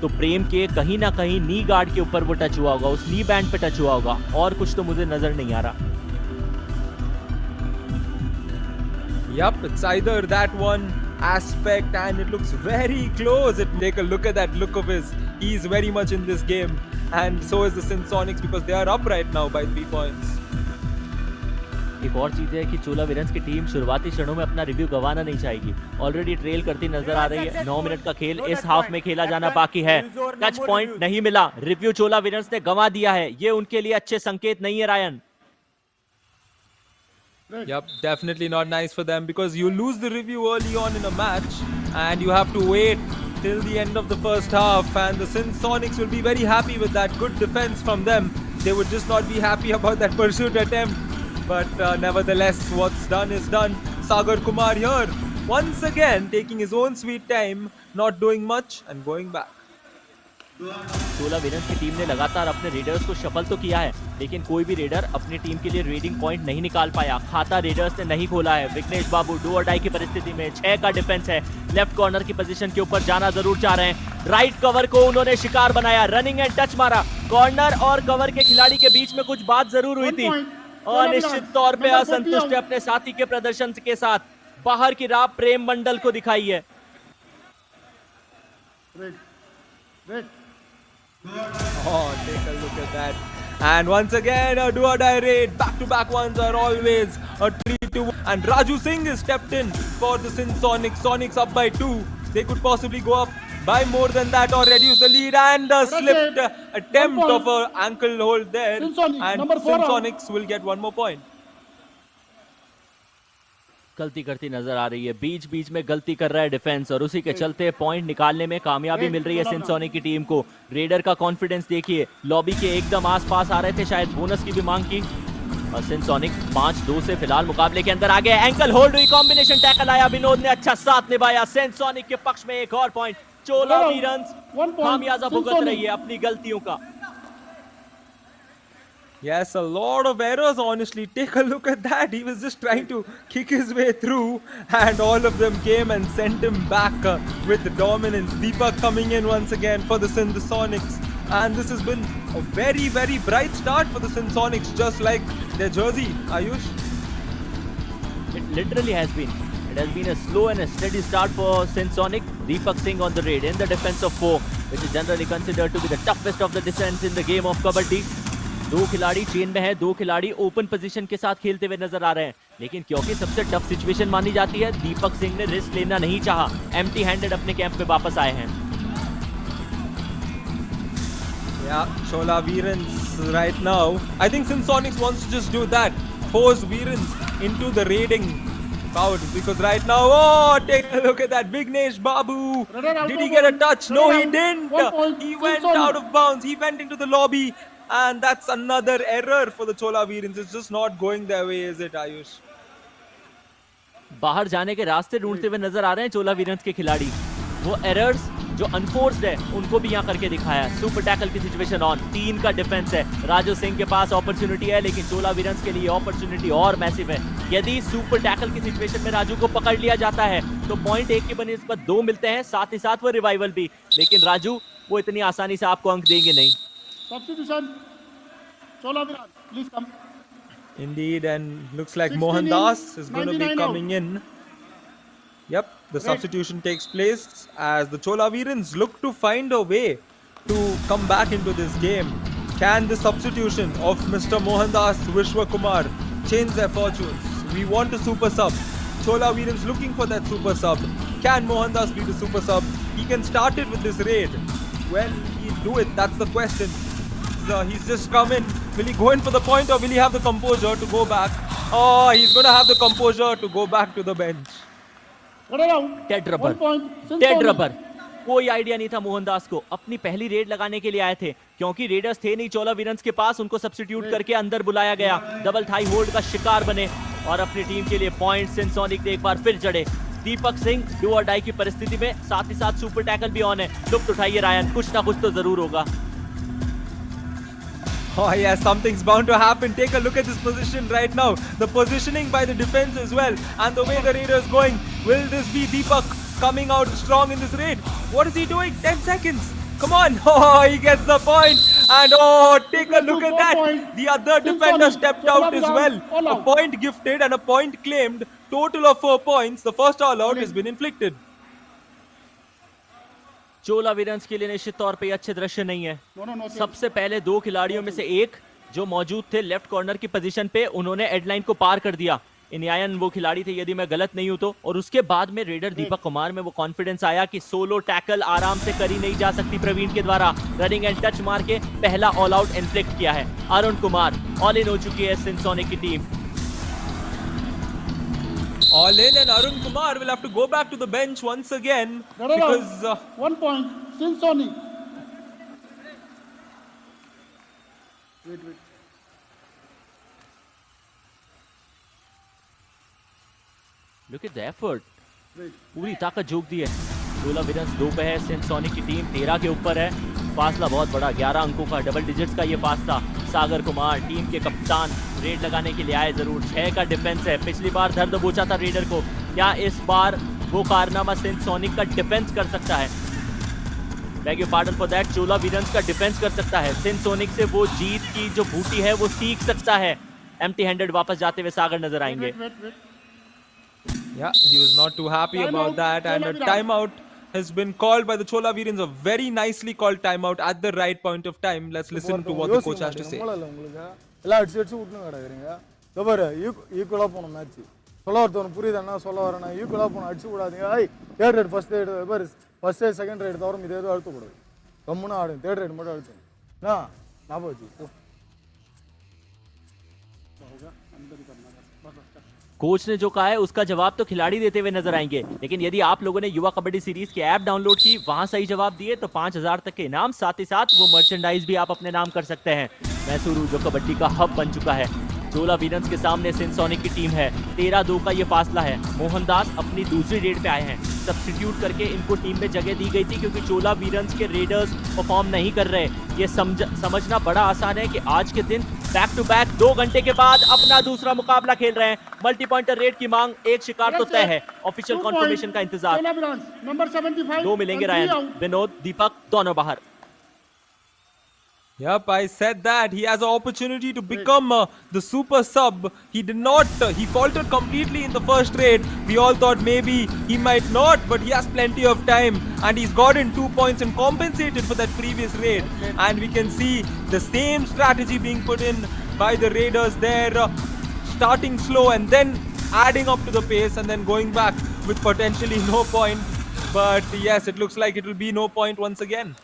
तो प्रेम के कहीं ना कहीं नी गार्ड के ऊपर वो टच हुआ होगा, उस नी बैंड पे टच हुआ होगा, और कुछ तो मुझे नजर नहीं आ रहा। Yup, it's either that one aspect and it looks very close. Take a look at that look of his. He's very much in this game and so is the Sindh Sonics because they are up right now by 3 points. एक और चीज है कि चोला वीरंस की team शुरुआती क्षणों में अपना रिव्यू गंवाना नहीं चाहेगी। ऑलरेडी ट्रेल करती नजर आ रही है। 9 मिनट का खेल इस हाफ में खेला जाना बाकी है। टच पॉइंट नहीं मिला, रिव्यू चोला वीरंस ने गंवा दिया है। ये उनके लिए अच्छे संकेत नहीं है Ryan. Yep, definitely not nice for them because you lose the review early on in a match and you have to wait till the end of the first half, and the Sindh Sonics will be very happy with that good defense from them. They would just not be happy about that pursuit attempt, but nevertheless what's done is done. Sagar Kumar here once again taking his own sweet time, not doing much and going back. चोला वीरंस की team ने लगातार अपने readers को shuffle तो किया है, लेकिन कोई भी रेडर अपनी टीम के लिए रेडिंग पॉइंट नहीं निकाल पाया। खाता रेडर्स ने नहीं खोला है। विघ्नेश बाबू डू और डाई की परिस्थिति में 6 का डिफेंस है। लेफ्ट कॉर्नर की पोजीशन के ऊपर जाना जरूर चाह रहे हैं। राइट कवर को उन्होंने शिकार बनाया, रनिंग एंड टच मारा। कॉर्नर और कवर के खिलाड़ी के बीच में कुछ बात जरूर हुई थी और निश्चित तौर पे असंतुष्ट है अपने साथी के प्रदर्शन के साथ। बाहर की राह प्रेम मंडल को दिखाई है। Oh, take a look at that. And once again, a do-or-die raid. Back-to-back ones are always a 3-2. And Raju Singh is stepped in for the Sindh Sonics. Sonics up by 2. They could possibly go up by more than that or reduce the lead. And a slipped attempt of an ankle hold there. And Sindh Sonics will get one more point. गलती करती नजर आ रही है, बीच बीच में गलती कर रहा है डिफेंस और उसी के चलते पॉइंट निकालने में कामयाबी मिल रही है सिंध सोनिक की टीम को। रेडर का कॉन्फिडेंस देखिए, लॉबी के एकदम आसपास आ रहे थे, शायद बोनस की भी मांग की। और सिंध सोनिक 5-2 से फिलहाल मुकाबले के अंदर आ गए। एंकल होल्ड हुई, कॉम्बिनेशन टैकल आया, विनोद ने अच्छा साथ निभाया। सिंध सोनिक के पक्ष में एक और पॉइंट। चोला वीरंस खामियाजा भुगत रही है अपनी गलतियों का। Yes, a lot of errors, honestly. Take a look at that. He was just trying to kick his way through and all of them came and sent him back with dominance. Deepak coming in once again for the Sindh Sonics. And this has been a very, very bright start for the Sindh Sonics, just like their jersey, Ayush. It literally has been. It has been a slow and a steady start for Sindh Sonic. Deepak Singh on the raid in the defense of 4, which is generally considered to be the toughest of the defense in the game of Kabaddi. 2 खिलाड़ी chain में है, 2 खिलाड़ी open position के साथ खेलते हुए नजर आ रहे हैं, लेकिन क्योंकि सबसे टफ सिचुएशन मानी जाती है, दीपक सिंह ने रिस्क लेना नहीं चाहा। एम्प्टी हैंडेड अपने कैंप में वापस आए हैं। Yeah, Chola Veerans right now. I think Sindh Sonics wants to just do that, force Veerans into the raiding bout, because right now, oh, take a look at that, Vignesh Babu. Did he get a touch? No, he didn't. He went out of bounds. He went into the lobby. And that's another error for the Chola Veerans. It's just not going their way, is it, Ayush? बाहर जाने के रास्ते ढूंढते हुए नजर आ रहे हैं चोला वीरंस के खिलाड़ी। वो एरर्स जो अनफोर्स्ड है उनको भी यहाँ करके दिखाया। सुपर टैकल की सिचुएशन ऑन, 3 का डिफेंस है। राजू सिंह के पास अपॉर्चुनिटी है, लेकिन चोला वीरंस के लिए अपॉर्चुनिटी और मैसिव है। यदि सुपर टैकल की सिचुएशन में राजू को पकड़ लिया जाता है तो पॉइंट 1 की बनिस्बत 2 मिलते हैं, साथ ही साथ वो रिवाइवल भी। लेकिन राजू वो इतनी आसानी से आपको अंक देंगे नहीं। Substitution. Chola Veerans, please come. Indeed, and looks like Mohan Das is going to be coming in. Yep, the substitution takes place as the Chola Veerans look to find a way to come back into this game. Can the substitution of Mr. Mohan Das Vishwa Kumar change their fortunes? We want a super sub. Chola Veerans looking for that super sub. Can Mohan Das be the super sub? He can start it with this raid. When he do it, that's the question. He's just come in. Will he go in for the point or will he have the composure to go back? Oh, he's going to have the composure to go back to the bench. Dead rubber. कोई idea नहीं था मोहनदास को। अपनी पहली red लगाने के लिए आए थे, क्योंकि रेडर्स थे नहीं चोला वीरंस के पास, उनको सब्स्टिट्यूट करके अंदर बुलाया गया। डबल थाई होल्ड का शिकार बने और अपनी टीम के लिए पॉइंट सिंध सोनिक ने एक बार फिर जड़े। दीपक सिंह डू और डाई की परिस्थिति में, साथ ही साथ सुपर टैकल भी ऑन है। लुफ्त उठाइए रायन, कुछ ना कुछ तो जरूर होगा। Oh yes, something's bound to happen. Take a look at this position right now. The positioning by the defense as well. And the way the Raiders going. Will this be Deepak coming out strong in this raid? What is he doing? 10 seconds. Come on. Oh, he gets the point. And oh, take a look at that. The other defender stepped out as well. A point gifted and a point claimed. Total of 4 points. The first all out has been inflicted. चोला वीरंस के लिए निश्चित तौर पे अच्छे दृश्य नहीं है। No. सबसे पहले दो खिलाड़ियों में से एक जो मौजूद थे लेफ्ट कॉर्नर की पोजीशन पे, उन्होंने एडलाइन को पार कर दिया। इनियायन वो खिलाड़ी थे यदि मैं गलत नहीं हूं तो। और उसके बाद में रेडर दीपक कुमार में वो कॉन्फिडेंस आया कि सोलो टैकल आराम से करी नहीं जा सकती प्रवीण के द्वारा। रनिंग एंड टच मार के पहला ऑल आउट इन्फ्लिक्ट किया है। अरुण कुमार ऑल इन हो चुकी है सिंध सोनिक की team. All in, and Arun Kumar will have to go back to the bench once again because 1 point. Sindh Sonic. Wait. Look at the effort. Wait. पूरी ताकत झोंक दी है। चोला वीरंस 2 पे है, सिंध सोनिक की टीम 13 के ऊपर है। फासला बहुत बड़ा, 11 अंकों का, डबल डिजिट्स का ये फासला। सागर कुमार टीम के कप्तान रेड लगाने के लिए आए जरूर। 6 का डिफेंस है। पिछली बार दर्द बोचा था रेडर को, क्या इस बार वो कारनामा सिंध सोनिक का डिफेंस कर सकता है? Beg you pardon for that. Chola Veerans का डिफेंस कर सकता है। सिंध सोनिक से वो जीत की जो बूटी है वो सीख सकता है। एम्प्टी हैंडेड वापस जाते हुए सागर नजर आएंगे। Wait. yeah, he was not too happy about that, and a timeout has been called by the Chola Veerans. A very nicely called timeout at the right point of time. Let's listen to what the coach has to say. எல்லாம் அடிச்சு விட்டுன்னு கிடக்குறீங்க. பாரு ஈக்குவலா போன match. சொல்ல வரது புரியுது என்ன சொல்ல வரேன். ஈக்குவலா போன அடிச்சு விடாதீங்க. தேர்ட் ரைட் ஃபர்ஸ்ட் ரைட் பாரு ஃபர்ஸ்ட் ரைட் செகண்ட் ரைட் தவிர இது எதுவும் அழுத்த கூடாது. கம்முனா ஆடுங்க. தேர்ட் ரைட் மட்டும் அழுத்துங்க. ஞாபகம் வச்சு. कोच ने जो कहा है उसका जवाब तो खिलाड़ी देते हुए नजर आएंगे, लेकिन यदि आप लोगों ने युवा कबड्डी सीरीज की ऐप डाउनलोड की, वहां सही जवाब दिए तो 5000 तक के इनाम, साथ ही साथ वो मर्चेंडाइज भी आप अपने नाम कर सकते हैं। मैसूरू जो कबड्डी का हब बन चुका है। चोला वीरंस के सामने सिंध सोनिक की टीम है। 13-2 का ये फासला है। मोहनदास अपनी दूसरी रेड पे आए हैं। सब्स्टिट्यूट करके इनको टीम में जगह दी गई थी क्योंकि चोला वीरंस के रेडर्स परफॉर्म नहीं कर रहे। ये समझना बड़ा आसान है कि आज के दिन बैक टू बैक 2 घंटे के बाद अपना दूसरा मुकाबला खेल रहे हैं। मल्टी पॉइंटर रेड की मांग, एक शिकार तो तय है। ऑफिशियल कॉन्फर्मेशन का इंतजार। नंबर 75 दो मिलेंगे रायन, विनोद, दीपक दोनों बाहर। Yep, I said that. He has an opportunity to become the super sub. He did not. He faltered completely in the first raid. We all thought maybe he might not, but he has plenty of time. And he's gotten 2 points and compensated for that previous raid. And we can see the same strategy being put in by the raiders there. Starting slow and then adding up to the pace and then going back with potentially no point. But yes, it looks like it will be no point once again.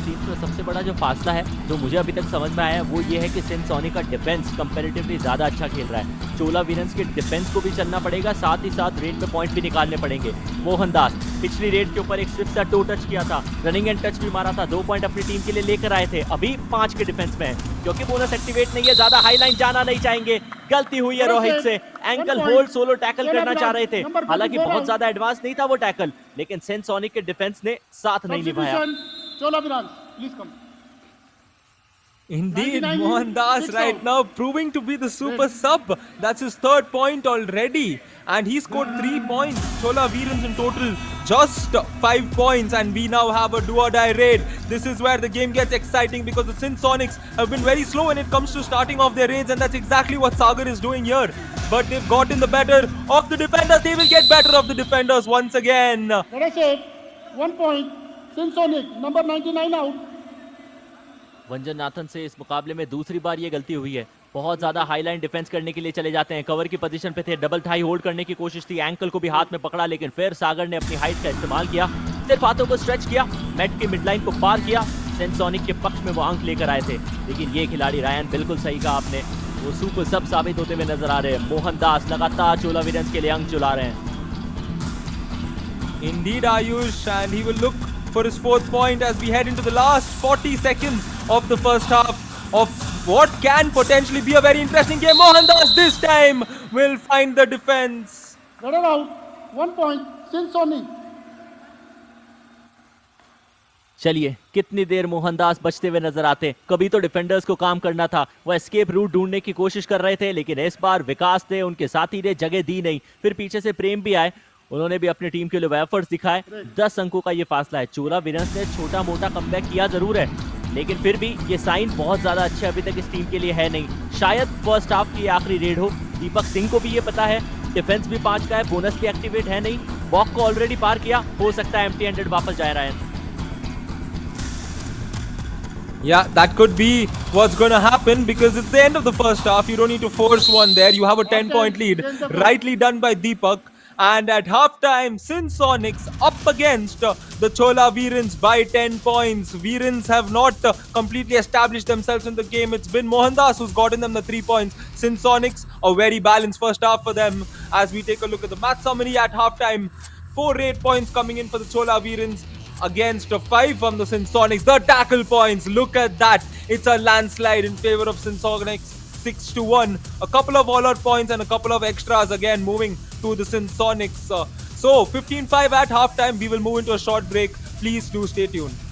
Team का सबसे बड़ा जो फासला है जो मुझे अभी तक समझ में आया है वो ये है कि सिंध सोनिक का डिफेंस कंपैरेटिवली ज्यादा अच्छा खेल रहा है। चोला वीरंस के डिफेंस को भी चलना पड़ेगा, साथ ही साथ रेड पे पॉइंट भी निकालने पड़ेंगे। मोहनदास पिछली रेड के ऊपर एक स्विफ्ट सा टो टच किया था, रनिंग एंड टच भी मारा था, 2 पॉइंट अपनी टीम के लिए लेकर आए थे। अभी 5 के डिफेंस में है क्योंकि बोनस एक्टिवेट नहीं है, ज्यादा हाई लाइन जाना नहीं चाहेंगे। गलती हुई है रोहित से, एंकल होल्ड सोलो टैकल करना चाह रहे थे, हालांकि बहुत ज्यादा एडवांस नहीं था वो टैकल, लेकिन सिंध सोनिक के डिफेंस ने साथ नहीं निभाया। Chola Veerans, please come. Indeed, Mohandas right now proving to be the super sub. That's his 3rd point already. And he scored 3 points. Chola Veerans in total just 5 points. And we now have a do or die raid. This is where the game gets exciting because the Sindh Sonics have been very slow when it comes to starting off their raids. And that's exactly what Sagar is doing here. But they've gotten the better of the defenders. They will get better of the defenders once again. Let us say 1 point. Sindh Sonic, number 99 out. वंजन Nathan से इस मुकाबले में दूसरी बार ये गलती हुई है। बहुत ज्यादा हाईलाइन डिफेंस करने के लिए चले जाते हैं, कवर की पोजीशन पे थे, डबल थाई होल्ड करने की कोशिश थी, एंकल को भी हाथ में पकड़ा, लेकिन फिर सागर ने अपनी हाइट का इस्तेमाल किया, सिर्फ हाथों को स्ट्रेच किया, मैट की मिडलाइन को पार किया। सिंध सोनिक के पक्ष में वो अंक लेकर आए थे, लेकिन ये खिलाड़ी रायन बिल्कुल सही कहा आपने, वो सुपर सब साबित होते हुए नजर आ रहे हैं। मोहनदास लगातार चोला वीरंस के लिए अंक चुला रहे हैं। Indeed, Ayush, and he will look for his 4th point as we head into the last 40 seconds of the first half of what can potentially be a very interesting game. Mohandas this time will find the defense. Runner out, 1 point, Sindh Sonic. चलिए, कितनी देर मोहनदास बचते हुए नजर आते। कभी तो defenders को काम करना था, वो एस्केप रूट ढूंढने की कोशिश कर रहे थे, लेकिन इस बार विकास ने उनके साथी ने जगह दी नहीं। फिर पीछे से प्रेम भी आए, उन्होंने भी अपनी टीम के लिए एफर्ट्स दिखाए। 10 अंकों का ये फासला है। चोला वीरंस ने छोटा मोटा कमबैक किया जरूर है, लेकिन फिर भी ये साइन बहुत ज्यादा अच्छे अभी तक इस टीम के लिए है नहीं। शायद फर्स्ट हाफ की आखिरी रेड हो। दीपक सिंह को भी ये पता है, डिफेंस भी 5 का है, बोनस भी एक्टिवेट है नहीं, बॉक को ऑलरेडी पार किया, हो सकता है एम्प्टी हैंडेड वापस जा रहा है। Yeah, that could be what's going to happen because it's the end of the first half. You don't need to force one there. You have a 10-point lead. Rightly done by Deepak. And at halftime, Sindh Sonics up against the Chola Veerans by 10 points. Veerans have not completely established themselves in the game. It's been Mohandas who's gotten them the 3 points. Sindh Sonics, a very balanced first half for them. As we take a look at the match summary at halftime, 4-8 points coming in for the Chola Veerans against 5 from the Sindh Sonics. The tackle points, look at that. It's a landslide in favor of Sindh Sonics. 6-1. A couple of all-out points and a couple of extras again moving to the Sindh Sonics. So 15-5 at halftime. We will move into a short break. Please do stay tuned.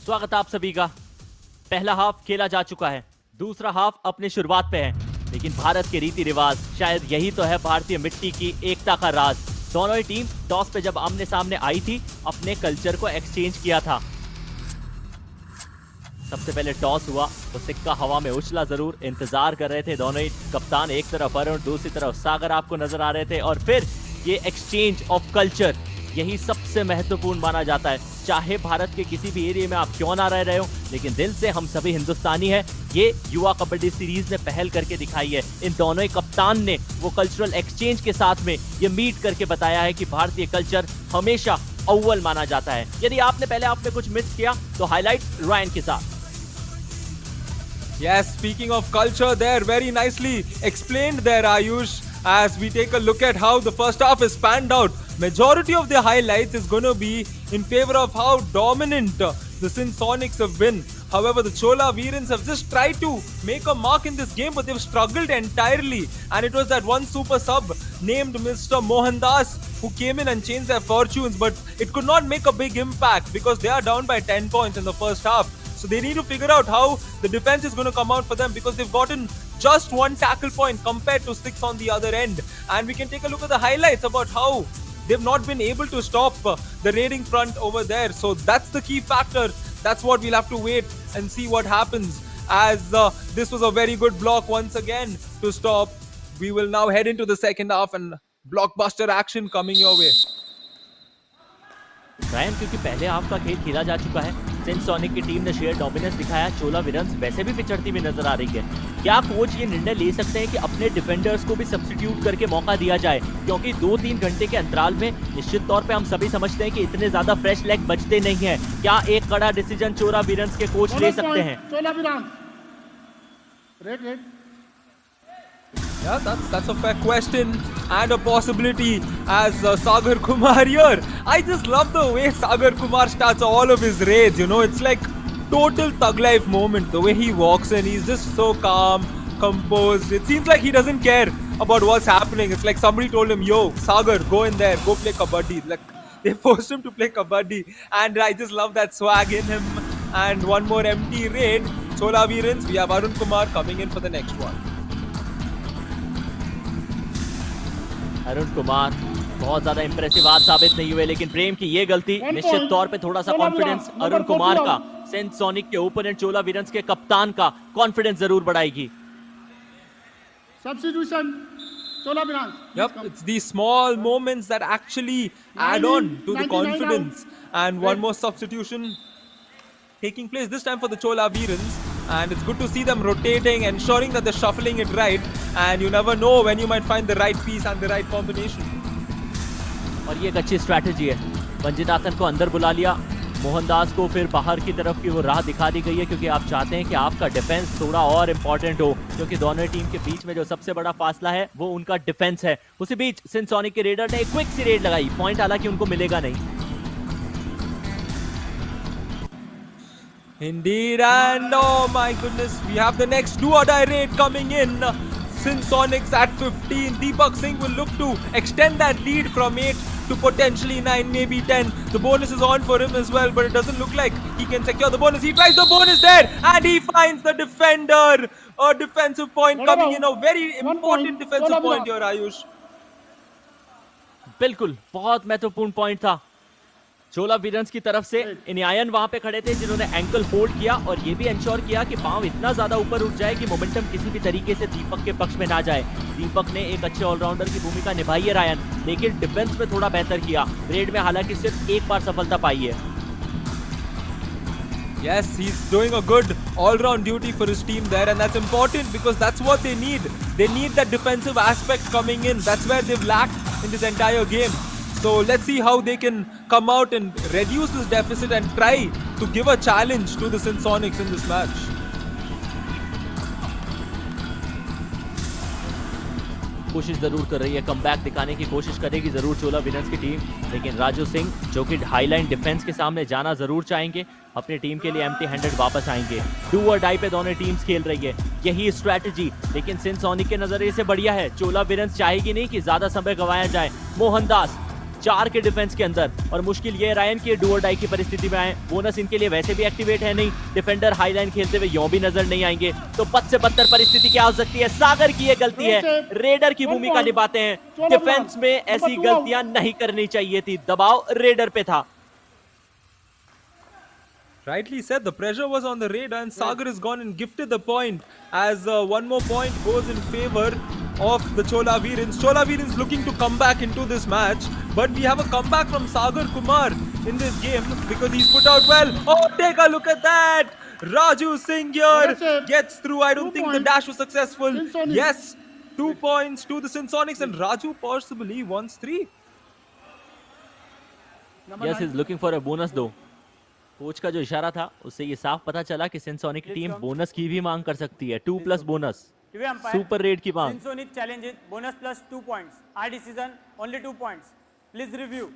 स्वागत आप सभी का। पहला half खेला जा चुका है, दूसरा हाफ अपनी शुरुआत पे है, लेकिन भारत के रीति रिवाज, शायद यही तो है भारतीय मिट्टी की एकता का राज। दोनों ही टीम टॉस पे जब आमने सामने आई थी, अपने कल्चर को एक्सचेंज किया था। सबसे पहले टॉस हुआ तो सिक्का हवा में उछला जरूर, इंतजार कर रहे थे दोनों ही कप्तान, एक तरफ अरुण, दूसरी तरफ सागर आपको नजर आ रहे थे। और फिर ये एक्सचेंज ऑफ कल्चर, यही सबसे महत्वपूर्ण माना जाता है। चाहे भारत के किसी भी एरिया में आप क्यों ना रह रहे हो, लेकिन दिल से हम सभी हिंदुस्तानी हैं। ये युवा कबड्डी सीरीज ने पहल करके दिखाई है। इन दोनों ही कप्तान ने वो कल्चरल एक्सचेंज के साथ में ये मीट करके बताया है कि भारतीय कल्चर हमेशा अव्वल माना जाता है। यदि आपने पहले आप में कुछ मिस किया तो हाईलाइट रायन के साथ। Yes, speaking of culture there, very nicely explained there, Ayush. As we take a look at how the first half is panned out, majority of the highlights is going to be in favor of how dominant the Sindh Sonics have been. However, the Chola Veerans have just tried to make a mark in this game, but they've struggled entirely. And it was that one super sub named Mr. Mohandas who came in and changed their fortunes, but it could not make a big impact because they are down by 10 points in the first half. So they need to figure out how the defense is going to come out for them, because they've gotten just 1 tackle point compared to 6 on the other end. And we can take a look at the highlights about how they've not been able to stop the raiding front over there. So that's the key factor. That's what we'll have to wait and see what happens, as this was a very good block once again to stop. We will now head into the second half and blockbuster action coming your way. Ryan, क्योंकि पहले half का खेल खेला जा चुका है, Sindh sonic की team ने शेयर डोमिनेंस दिखाया, चोला वीरंस वैसे भी पिछड़ती हुई नजर आ रही है। क्या कोच ये निर्णय ले सकते हैं कि अपने डिफेंडर्स को भी सब्स्टिट्यूट करके मौका दिया जाए, क्योंकि 2-3 घंटे के अंतराल में निश्चित तौर पे हम सभी समझते हैं कि इतने ज्यादा फ्रेश लेग बचते नहीं हैं। क्या एक कड़ा डिसीजन चोला वीरंस के कोच ले सकते हैं? चोला वीरंस, red Yeah, that's a fair question and a possibility as Sagar Kumar here. I just love the way Sagar Kumar starts all of his raids, you know, it's like total thug life moment. The way he walks in, he's just so calm, composed. It seems like he doesn't care about what's happening. It's like somebody told him, yo, Sagar, go in there, go play Kabaddi. Like, they forced him to play Kabaddi, and I just love that swag in him. And one more empty raid. Chola Veerans, we have Arun Kumar coming in for the next one. Arun Kumar बहुत ज्यादा impressive आज साबित नहीं हुए, लेकिन प्रेम की ये गलती निश्चित तौर पे थोड़ा सा कॉन्फिडेंस अरुण कुमार का, सिंध सोनिक के ओपोनेंट चोला वीरंस के कप्तान का कॉन्फिडेंस जरूर बढ़ाएगी। Substitution Chola Veerans. Yep, it's these small moments that actually add on to the confidence. And one more substitution taking place this time for the Chola Veerans, and it's good to see them rotating, ensuring that they're shuffling it right. and you never know when you might find the right piece and the right combination. और ये एक अच्छी strategy है। वंजिनाथन को अंदर बुला लिया, मोहनदास को फिर बाहर की तरफ की वो राह दिखा दी गई है, क्योंकि आप चाहते हैं कि आपका डिफेंस थोड़ा और इंपॉर्टेंट हो, क्योंकि दोनों टीम के बीच में जो सबसे बड़ा फासला है वो उनका डिफेंस है। उसी बीच सिंसोनिक के रेडर ने एक क्विक सी रेड लगाई, पॉइंट हालांकि उनको मिलेगा नहीं। Indeed, and oh my goodness, we have the next do or die raid coming in. Sinsonics at 15. Deepak Singh will look to extend that lead from 8 to potentially 9, maybe 10. The bonus is on for him as well, but it doesn't look like he can secure the bonus. He tries the bonus there, and he finds the defender. A defensive point coming in, a very important defensive point here, Ayush. बिल्कुल, बहुत महत्वपूर्ण point था चोला वीरंस की तरफ से। इनियायन वहां पे खड़े थे जिन्होंने एंकल होल्ड किया और ये भी इंश्योर किया कि पांव इतना ज्यादा ऊपर उठ जाए कि मोमेंटम किसी भी तरीके से दीपक के पक्ष में ना जाए। दीपक ने एक अच्छे ऑलराउंडर की भूमिका निभाई है रायन, लेकिन डिफेंस में थोड़ा बेहतर किया। रेड में हालांकि सिर्फ एक बार सफलता पाई है। Yes, he's doing a good all-round duty for his team there, and that's important because that's what they need. They need that defensive aspect coming in. That's where they've lacked in this entire game. So let's see how they can come out and reduce this deficit and try to give a challenge to the Sinsonics in this match. कोशिश जरूर कर रही है, comeback दिखाने की कोशिश करेगी जरूर चोला वीरंस की टीम, लेकिन राजू सिंह जो कि हाईलाइन डिफेंस के सामने जाना जरूर चाहेंगे, अपनी टीम के लिए एम्प्टी हैंडेड वापस आएंगे। डू और डाई पे दोनों टीम्स खेल रही है, यही स्ट्रैटेजी, लेकिन सिंसोनिक के नजरिए से बढ़िया है। चोला वीरंस चाहेगी नहीं कि ज्यादा समय गंवाया जाए। मोहनदास 4 के डिफेंस के अंदर, और मुश्किल ये रायन की डू और डाई की परिस्थिति में आए। बोनस इनके लिए वैसे भी एक्टिवेट है नहीं, डिफेंडर हाईलाइन खेलते हुए यों भी नजर नहीं आएंगे, तो बद से बदतर परिस्थिति क्या हो सकती है। सागर की ये गलती है, रेडर की भूमिका निभाते हैं। डिफेंस में ऐसी गलतियां नहीं करनी चाहिए थी, दबाव रेडर पे था। Rightly said, the pressure was on the radar and Sagar has gone and gifted the point as one more point goes in favor of the Chola Veerans. Chola Veerans looking to come back into this match, but we have a comeback from Sagar Kumar in this game because he's put out well. Oh, take a look at that! Raju Singh here gets through. I don't think the dash was successful. Yes, 2 points to the Sinsonics and Raju possibly wants 3. Yes, he's looking for a bonus though. Coach का जो इशारा था उससे ये साफ पता चला कि सिंसोनिक की टीम बोनस की भी मांग कर सकती है। 2+ बोनस, सुपर रेड की मांग। Sindh sonic challenge bonus plus 2 points. Our decision only 2 points. Please review.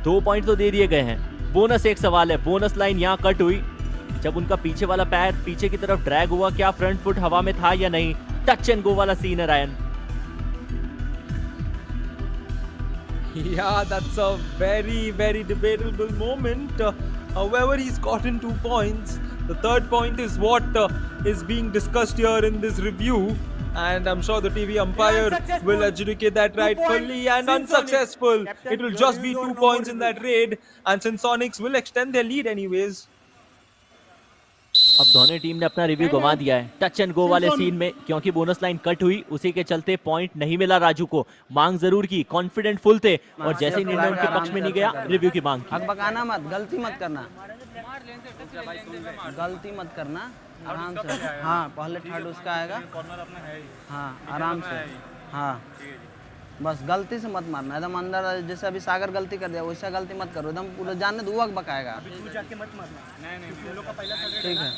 2 point तो दे दिए गए हैं, बोनस एक सवाल है। बोनस लाइन यहाँ कट हुई जब उनका पीछे वाला पैर पीछे की तरफ ड्रैग हुआ, क्या फ्रंट फुट हवा में था या नहीं। टच एंड गो वाला सीन है Ryan. Yeah, that's a very debatable moment. However, he's gotten 2 points. The third point is what is being discussed here in this review, and I'm sure the TV umpire will adjudicate that rightfully and unsuccessful. It will just be 2 points in that raid, and Sinsonics will extend their lead anyways. अब दोनों team ने अपना review गंवा दिया है touch and go वाले scene में, क्योंकि बोनस लाइन कट हुई, उसी के चलते पॉइंट नहीं मिला राजू को। मांग जरूर की, कॉन्फिडेंट फुल थे, और जैसे ही निर्णय उनके पक्ष में नहीं गया, रिव्यू की मांग की। हकबकाना मत, गलती मत करना, गलती मत करना, आराम से। हाँ, पहले थर्ड उसका आएगा। हाँ, आराम से। हाँ, बस गलती से मत मारना, एकदम अंदर। जैसे अभी सागर गलती कर दिया वैसा गलती मत करो, एकदम पूरा जानने दो, वक्त बकाएगा। ठीक है,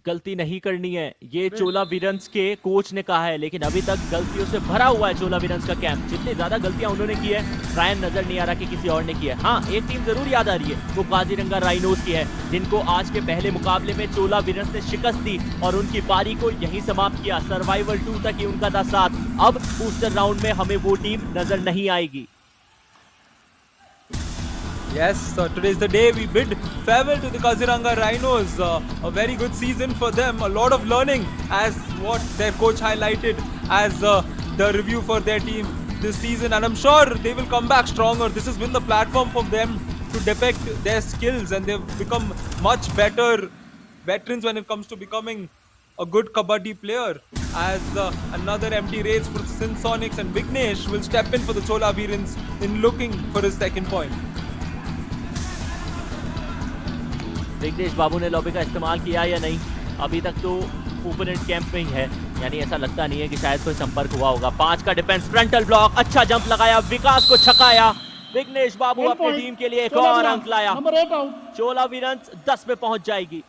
गलती नहीं करनी है, ये चोला वीरंस के कोच ने कहा है, लेकिन अभी तक गलतियों से भरा हुआ है चोला वीरंस का कैंप। जितनी ज्यादा गलतियां उन्होंने की है, रायन नजर नहीं आ रहा कि किसी और ने की है। हाँ, एक टीम जरूर याद आ रही है, वो काजीरंगा राइनोस की है, जिनको आज के पहले मुकाबले में चोला वीरंस ने शिकस्त दी और उनकी पारी को यहीं समाप्त किया। सर्वाइवल 2 तक ही उनका था साथ। अब बूस्टर राउंड में हमें वो टीम नजर नहीं आएगी। Yes, today is the day we bid farewell to the Kaziranga Rhinos. A very good season for them. A lot of learning, as what their coach highlighted as the review for their team this season. And I'm sure they will come back stronger. This has been the platform for them to depict their skills, and they've become much better veterans when it comes to becoming a good Kabaddi player. As another empty race for Sinsonics, and Vignesh will step in for the Chola Veerans in looking for his second point. Vighnesh बाबू ने lobby का इस्तेमाल किया या नहीं, अभी तक तो opponent camp में ही है, यानी ऐसा लगता नहीं है कि शायद कोई संपर्क हुआ होगा। 5 का डिफेंस, फ्रंटल ब्लॉक, अच्छा जंप लगाया, विकास को छकाया। विघ्नेश बाबू अपनी टीम के लिए एक और अंक लाया। Number 8 out. चोला वीरंस 10 पे पहुंच जाएगी।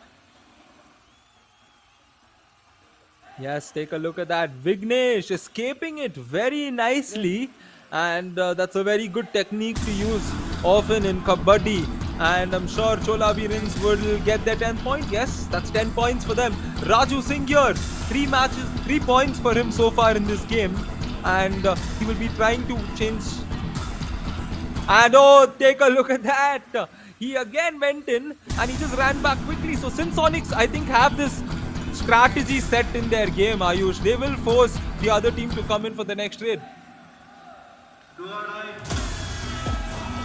Yes, take a look at that. Vignesh escaping it very nicely, and that's a very good technique to use often in Kabaddi. And I'm sure Chola Veerans will get their 10th point. Yes, that's 10 points for them. Raju Singh here, 3 matches, 3 points for him so far in this game, and he will be trying to change. And oh, take a look at that. He again went in and he just ran back quickly. So Sindh Sonics, I think, have this strategy set in their game, Ayush. They will force the other team to come in for the next raid.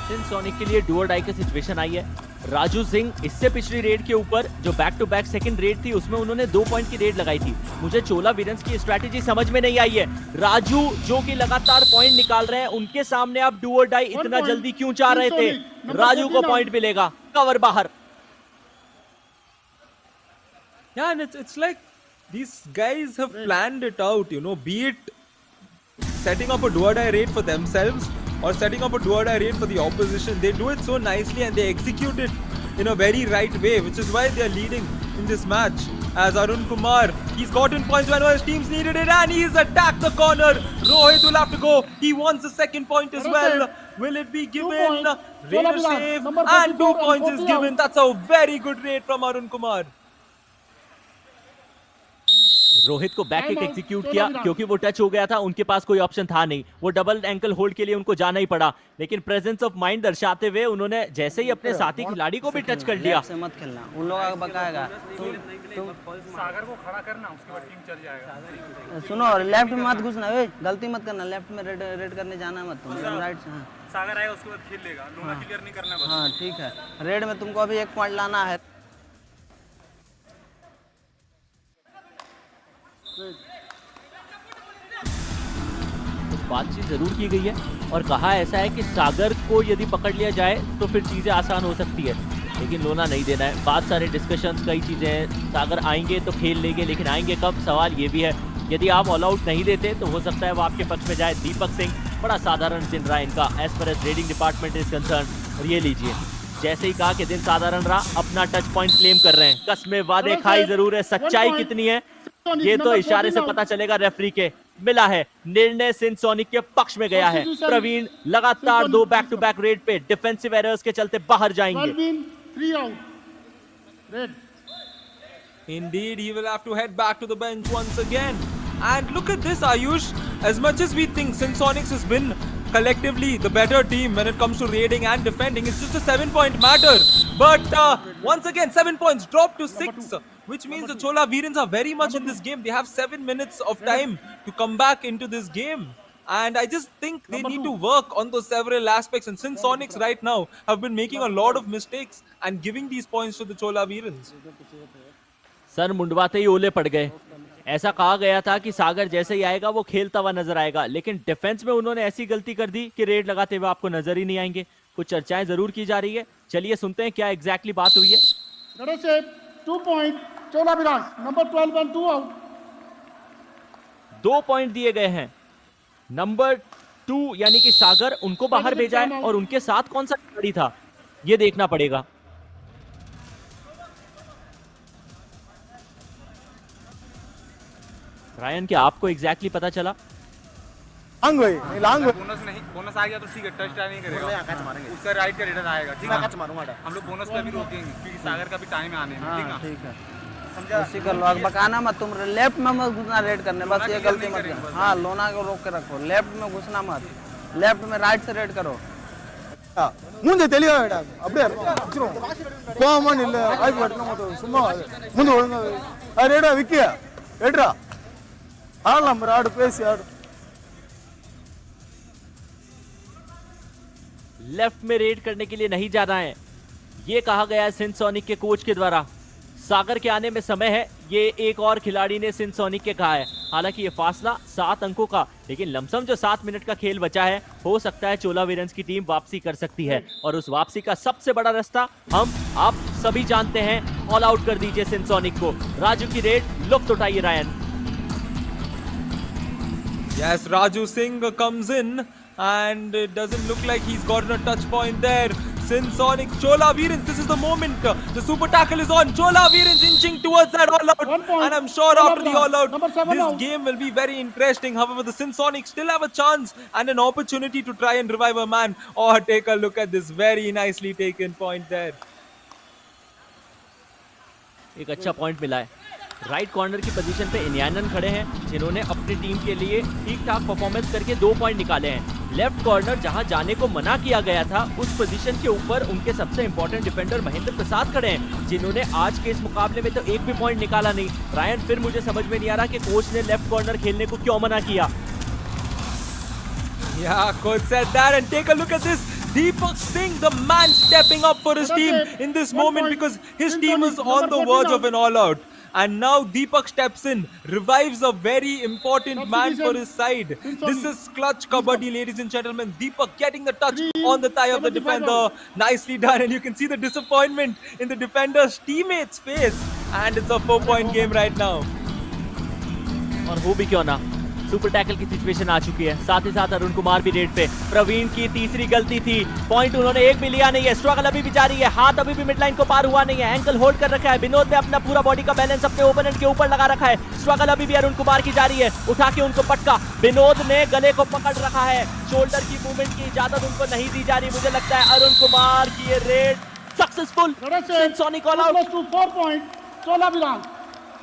Sindh sonic के लिए do और die की situation आई है। राजू सिंह इससे पिछली red के ऊपर जो back to back second raid थी उसमें उन्होंने 2 पॉइंट की रेड लगाई थी। मुझे चोला वीरंस की स्ट्रैटेजी समझ में नहीं आई है। राजू जो कि लगातार पॉइंट निकाल रहे हैं, उनके सामने आप डू और डाई इतना जल्दी क्यों चाह रहे थे? राजू को पॉइंट मिलेगा, कवर बाहर। Yeah, and it's like these guys have planned it out, you know, be it setting up a do or die raid for themselves or setting up a do or die raid for the opposition. They do it so nicely and they execute it in a very right way, which is why they're leading in this match. As Arun Kumar, he's gotten points when his teams needed it, and he's attacked the corner. Rohit will have to go. He wants the second point as well. Will it be given? Raider save, and 2 points is given. That's a very good raid from Arun Kumar. Rohit को back kick execute किया क्योंकि वो touch हो गया था, उनके पास कोई option था नहीं। वो डबल एंकल होल्ड के लिए उनको जाना ही पड़ा, लेकिन प्रेजेंस ऑफ माइंड दर्शाते हुए उन्होंने जैसे ही अपने साथी खिलाड़ी को भी टच कर लिया। से मत खेलना, उन लोगों का बकाएगा। तुम सागर को खड़ा करना, उसके बाद टीम चल जाएगा। सुनो, लेफ्ट में मत घुसना, गलती मत करना, लेफ्ट में रेड करने जाना मत तुम, राइट से। हाँ, सागर आएगा उसके बाद खेल लेगा, लोना क्लियर नहीं करना बस। हाँ ठीक है, रेड में तुमको अभी 1 पॉइंट लाना है। बातचीत जरूर की गई है और कहा ऐसा है कि सागर को यदि पकड़ लिया जाए तो फिर चीजें आसान हो सकती है, लेकिन लोना नहीं देना है। बहुत सारे डिस्कशंस, कई चीजें हैं। सागर आएंगे तो खेल लेंगे, लेकिन आएंगे कब, सवाल ये भी है। यदि आप ऑल आउट नहीं देते तो हो सकता है वो आपके पक्ष में जाए। दीपक सिंह, बड़ा साधारण दिन रहा इनका as per as raiding department is concern. और ये लीजिए, जैसे ही कहा कि दिन साधारण रहा, अपना टच पॉइंट क्लेम कर रहे हैं। कसमें वादे खाई जरूर है, सच्चाई कितनी है ये तो इशारे से पता चलेगा रेफरी के। मिला है निर्णय, सिंध सोनिक के पक्ष में गया है। प्रवीण लगातार 2 बैक टू बैक रेड पे डिफेंसिव एरर्स के चलते बाहर जाएंगे। 3 out, red. Indeed, he will have to head back to the bench once again. And look at this, Ayush. As much as we think Sindh Sonics has been collectively the better team when it comes to raiding and defending, it's just a 7-point matter. But once again, 7 points dropped to 6, which means the Chola Veerans are very much in this game. They have 7 minutes of time to come back into this game. And I just think they need to work on those several aspects. And Sindh Sonics right now have been making a lot of mistakes and giving these points to the Chola Veerans. सर मुंडवाते ही ओले पड़ गए। ऐसा कहा गया था कि सागर जैसे ही आएगा वो खेलता हुआ नजर आएगा, लेकिन डिफेंस में उन्होंने ऐसी गलती कर दी कि रेड लगाते हुए आपको नजर ही नहीं आएंगे। कुछ चर्चाएं जरूर की जा रही है, चलिए सुनते हैं क्या एग्जैक्टली बात हुई है। 2 point Chola Veerans, number 12 and 2 out. 2 point दिए गए हैं। नंबर 2 यानी कि सागर, उनको बाहर भेजा है और उनके साथ कौन सा खिलाड़ी था ये देखना पड़ेगा। रायन, क्या आपको एग्जैक्टली पता चला? लांग भाई, लांग बोनस नहीं, बोनस आ गया तो ठीक है, टच ट्राई नहीं करेगा, उसका राइट का रिटर्न आएगा। ठीक है, हम लोग बोनस पे भी रोकेंगे क्योंकि सागर का भी टाइम है आने में। ठीक है, समझा? उसी का लॉक बकाना मत, तुम लेफ्ट में मत घुसना रेड करने, बस ये गलती मत करना। हाँ, लोना को रोक के रखो, लेफ्ट में घुसना मत, लेफ्ट में राइट से रेड करो। ಮುಂದೆ ತಿಳಿಯೋಡ அப்படியே கோமன் இல்ல வாய்ப்பு கட்டணும் மொத்தம் சும்மா ಮುಂದೆ ஒழுங்கா ரெடா விக்கியா ரெடா ஆடலாம் ஆடு பேசி ஆடு। लेफ्ट में रेड करने के लिए नहीं जाना है, ये कहा गया है सिंध सोनिक के कोच के द्वारा। सागर के आने में समय है, ये एक और खिलाड़ी ने सिंध सोनिक के कहा है। हालांकि ये फासला 7 अंकों का, लेकिन लमसम जो 7 मिनट का खेल बचा है, हो सकता है चोला वीरंस की टीम वापसी कर सकती है। और उस वापसी का सबसे बड़ा रास्ता हम आप सभी जानते हैं। ऑल आउट कर दीजिए सिंसोनिक को। राजू की रेड लुफ्त उठाइए Ryan. Yes, Raju Singh comes in and it doesn't look like he's gotten a touch point there. Sonic, Chola Veerans, this is the moment. The super tackle is on. Chola Veerans inching towards that all out. 1 point. And I'm sure Chola after the Veerans, all out, number 7 this out. game will be very interesting. However, the Sonic still have a chance and an opportunity to try and revive a man. Oh, take a look at this very nicely taken point there. एक अच्छा point मिला है। Right corner की position पे इन्यानन खड़े हैं, जिन्होंने अपनी टीम के लिए ठीक ठाक परफॉर्मेंस करके 2 पॉइंट निकाले हैं। लेफ्ट कॉर्नर जहां जाने को मना किया गया था, उस पोजीशन के ऊपर उनके सबसे इंपॉर्टेंट डिफेंडर महेंद्र प्रसाद खड़े हैं, जिन्होंने आज के इस मुकाबले में तो एक भी पॉइंट निकाला नहीं। रायन, फिर मुझे समझ में नहीं आ रहा कि कोच ने लेफ्ट कॉर्नर खेलने को क्यों मना किया। Yeah, coach said that, and take a look at this. Deepak Singh, the man stepping up for his team in this moment because his team is on the verge of an all-out. And now Deepak steps in, revives a very important man for his side. This is clutch kabaddi, ladies and gentlemen. Deepak getting the touch on the thigh of the defender. Nicely done, and you can see the disappointment in the defender's teammate's face. And it's a 4-point game right now. और वो भी क्यों ना, super tackle की situation आ चुकी है। साथ ही साथ अरुण कुमार भी रेड पे। प्रवीण की तीसरी गलती थी, पॉइंट उन्होंने एक भी लिया नहीं है। स्ट्रगल अभी भी जारी है, हाथ अभी भी मिड लाइन को पार हुआ नहीं है। एंकल होल्ड कर रखा है। विनोद ने अपना पूरा बॉडी का बैलेंस अपने ओपोनेंट के ऊपर लगा रखा है। स्ट्रगल अभी भी अरुण कुमार की जारी है, उठा के उनको पटका। विनोद ने गले को पकड़ रखा है, शोल्डर की मूवमेंट की इजाजत उनको नहीं दी जा रही। मुझे लगता है अरुण कुमार की ये raid successful. Sindh sonic all out. 4 point. Chola Veerans.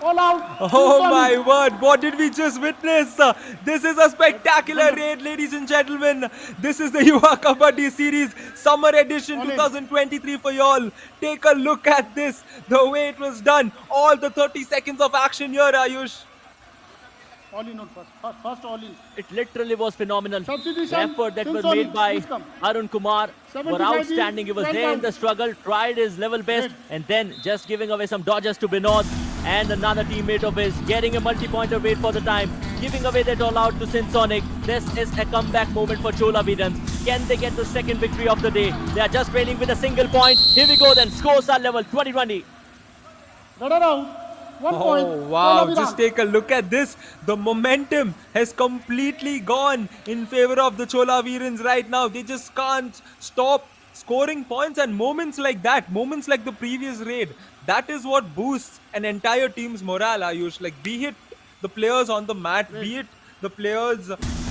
All out. Oh my word, what did we just witness? This is a spectacular raid, ladies and gentlemen. This is the Yuva Kabaddi series summer edition 2023 for y'all. Take a look at this, the way it was done. All the 30 seconds of action here, Ayush. All in on first all in. It literally was phenomenal. Substitution, The effort that was Sinsonic, made by please come. Arun Kumar were 75 outstanding. He was well there in done. the struggle, tried his level best, and then just giving away some dodges to Binod and another teammate of his, getting a multi-pointer wait for the time, giving away that all out to Sinsonic. This is a comeback moment for Chola Veerans. Can they get the second victory of the day? They are just trailing with a single point. Here we go then. Scores are level 20-20. Run around. 1 point. Oh wow, Chola just take a look at this. The momentum has completely gone in favor of the Chola Veerans right now. They just can't stop scoring points, and moments like that, moments like the previous raid, that is what boosts an entire team's morale, Ayush. Like, be it the players on the mat, be it the players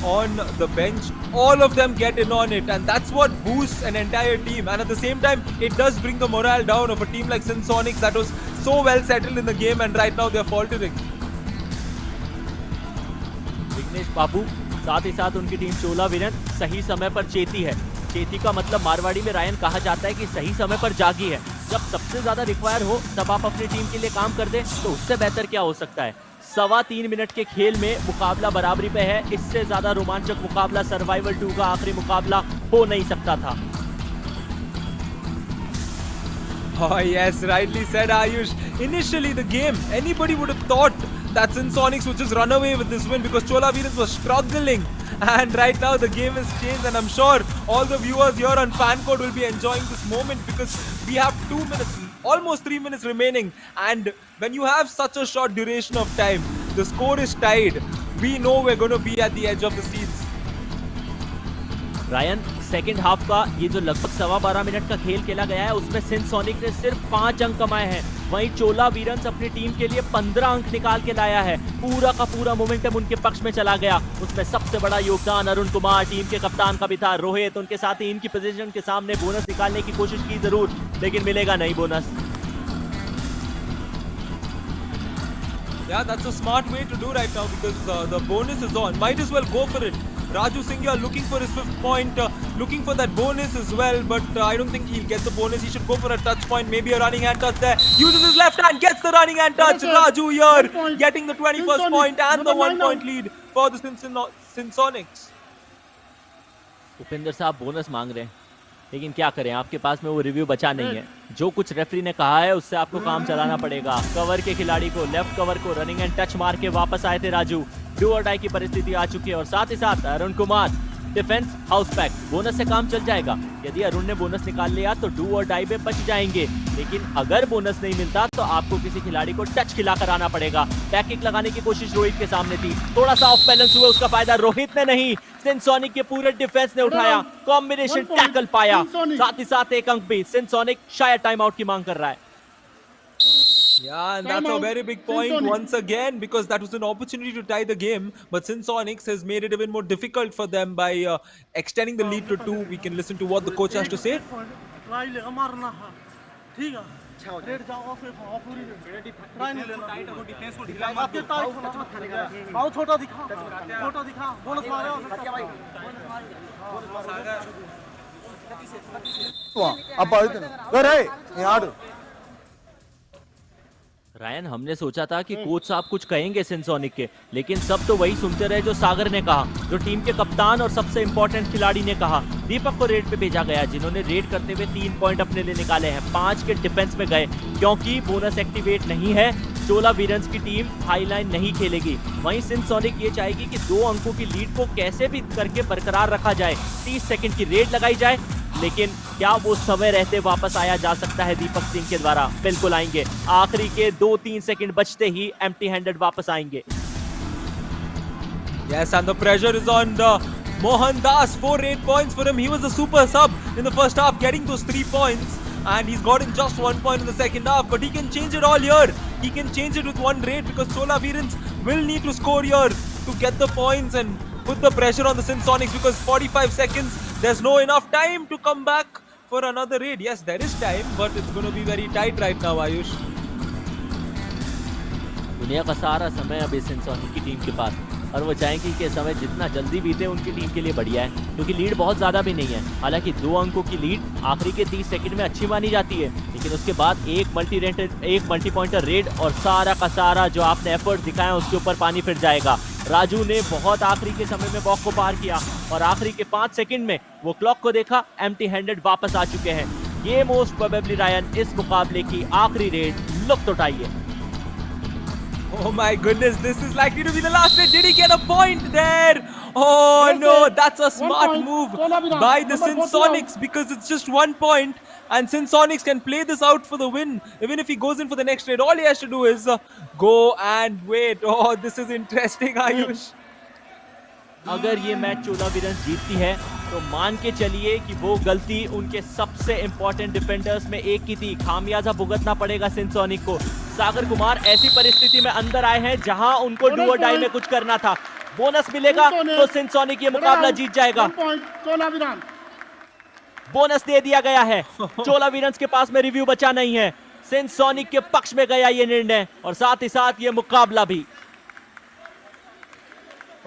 on the bench, all of them get in on it, and that's what boosts an entire team. And at the same time, it does bring the morale down of a team like Sonics that was so well settled in the game, and right now they're faltering. Vignesh Babu, साथ ही साथ उनकी team चोला वीरन सही समय पर चेती है। चेती का मतलब मारवाड़ी में रायन कहा जाता है कि सही समय पर जागी है। जब सबसे ज्यादा रिक्वायर हो तब आप अपनी टीम के लिए काम कर दें, तो उससे बेहतर क्या हो सकता है। 3.25 मिनट के खेल में मुकाबला बराबरी पे है। इससे ज्यादा रोमांचक मुकाबला सर्वाइवल 2 का आखिरी मुकाबला हो नहीं सकता था। Oh yes, rightly said, Ayush. Initially the game, anybody would have thought that Sonics would just run away with this win because Chola Veerans was struggling. And right now the game has changed, and I'm sure all the viewers here on Fancode will be enjoying this moment because we have 2 minutes, almost 3 minutes remaining. And when you have such a short duration of time, the score is tied. We know we're going to be at the edge of the seats. Ryan, second half का ये जो लगभग 12.25 minute का खेल खेला गया है, उसमें सिंसोनिक ने सिर्फ 5 अंक कमाए हैं। वहीं चोला वीरन्स अपनी टीम के लिए 15 अंक निकाल के लाया है। पूरा का पूरा मोमेंटम उनके पक्ष में चला गया। उसमें सबसे बड़ा योगदान अरुण कुमार, टीम के कप्तान का भी था। रोहित, उनके साथ ही इनकी पोजीशन के सामने बोनस निकालने की कोशिश की जरूर, लेकिन मिलेगा नहीं bonus. Yeah, that's a smart way to do right now because the bonus is on. Might as well go for it. Raju Singh looking for his 5th point, looking for that bonus as well, but I don't think he'll get the bonus. He should go for a touch point, maybe a running hand touch there. Uses his left hand, gets the running hand touch. Raju here getting the 21st point and the 1-point lead for the Sinsonics. Upendra साहब bonus मांग रहे हैं, लेकिन क्या करें, आपके पास में वो रिव्यू बचा नहीं है। जो कुछ रेफरी ने कहा है उससे आपको काम चलाना पड़ेगा। कवर के खिलाड़ी को, लेफ्ट कवर को रनिंग एंड टच मार के वापस आए थे राजू। डू और डाई की परिस्थिति आ चुकी है, और साथ ही साथ Arun Kumar defence house pack, bonus से काम चल जाएगा। यदि अरुण ने बोनस निकाल लिया तो डू और डाई पे बच जाएंगे, लेकिन अगर बोनस नहीं मिलता तो आपको किसी खिलाड़ी को टच खिलाकर आना पड़ेगा। बैक किक लगाने की कोशिश रोहित के सामने थी, थोड़ा सा ऑफ बैलेंस हुआ, उसका फायदा रोहित ने नहीं, सिंसोनिक के पूरे डिफेंस ने उठाया, कॉम्बिनेशन टैकल पाया, साथ ही साथ एक अंक भी। सिंसोनिक शायद टाइम आउट की मांग कर रहा है। Yeah, and that's a very big point once again, because that was an opportunity to tie the game, but Sonics has made it even more difficult for them by extending the lead to 2. We can listen to what the coach has to say. Ryan, हमने सोचा था कि coach साहब कुछ कहेंगे सिंसोनिक के, लेकिन सब तो वही सुनते रहे जो सागर ने कहा, जो टीम के कप्तान और सबसे इंपॉर्टेंट खिलाड़ी ने कहा। दीपक को रेड पे भेजा गया, जिन्होंने रेड करते हुए 3 पॉइंट अपने लिए निकाले हैं, 5 के डिफेंस में गए, क्योंकि बोनस एक्टिवेट नहीं है। चोला वीरंस की टीम हाई लाइन नहीं खेलेगी। वहीं सिंसोनिक ये चाहेगी कि 2 अंकों की लीड को कैसे भी करके बरकरार रखा जाए, 30 सेकंड की रेड लगाई जाए, लेकिन क्या वो समय रहते वापस आया जा सकता है दीपक सिंह के द्वारा? बिल्कुल आएंगे, आखिरी के 2-3 सेकंड बचते ही एम्प्टी हैंडेड वापस आएंगे। Yes, and the pressure is on Mohandas. 4-8 points for him. He was a super sub in the first half, getting those 3 points, and he's gotten just 1 point in the second half. But he can change it all here. He can change it with 1 raid, because Chola Veerans will need to score here to get the points and put the pressure on the Sonics, because 45 seconds, there's no enough time to come back for another raid. Yes, there is time, but it's going to be very tight right now, Ayush. दुनिया का सारा समय अभी सिंसोनिक की team के पास, और वो चाहेंगे कि समय जितना जल्दी बीते उनकी टीम के लिए बढ़िया है, क्योंकि लीड बहुत ज़्यादा भी नहीं है। हालांकि 2 अंकों की लीड आखिरी के 30 सेकंड में अच्छी मानी जाती है, लेकिन उसके बाद एक मल्टी पॉइंटर रेड और सारा का सारा जो आपने एफर्ट दिखाया उसके ऊपर पानी फिर जाएगा। राजू ने बहुत आखिरी के समय में बॉक्स को पार किया, और आखिरी के 5 सेकंड में वो क्लॉक को देखा, एम्प्टी हैंडेड वापस आ चुके हैं। ये मोस्ट प्रोबेबली रायन इस मुकाबले की आखिरी रेड, लुत्फ उठाइए। Oh my goodness, this is likely to be the last raid. Did he get a point there? Oh no, that's a smart move by the Sonics, because it's just 1 point, and Sonics can play this out for the win. Even if he goes in for the next raid, all he has to do is go and wait. Oh, this is interesting, Ayush. अगर ये match चोला वीरंस जीतती है तो मान के चलिए कि वो गलती उनके सबसे इंपॉर्टेंट डिफेंडर्स में एक की थी, खामियाजा भुगतना पड़ेगा सिंसोनिक को। सागर कुमार ऐसी परिस्थिति में अंदर आए हैं जहां उनको डू और डाई में कुछ करना था। बोनस मिलेगा तो सिंसोनिक ये मुकाबला जीत जाएगा। बोनस दे दिया गया है, चोला वीरंस के पास में रिव्यू बचा नहीं है। सिंसोनिक के पक्ष में गया ये निर्णय, और साथ ही साथ ये मुकाबला भी।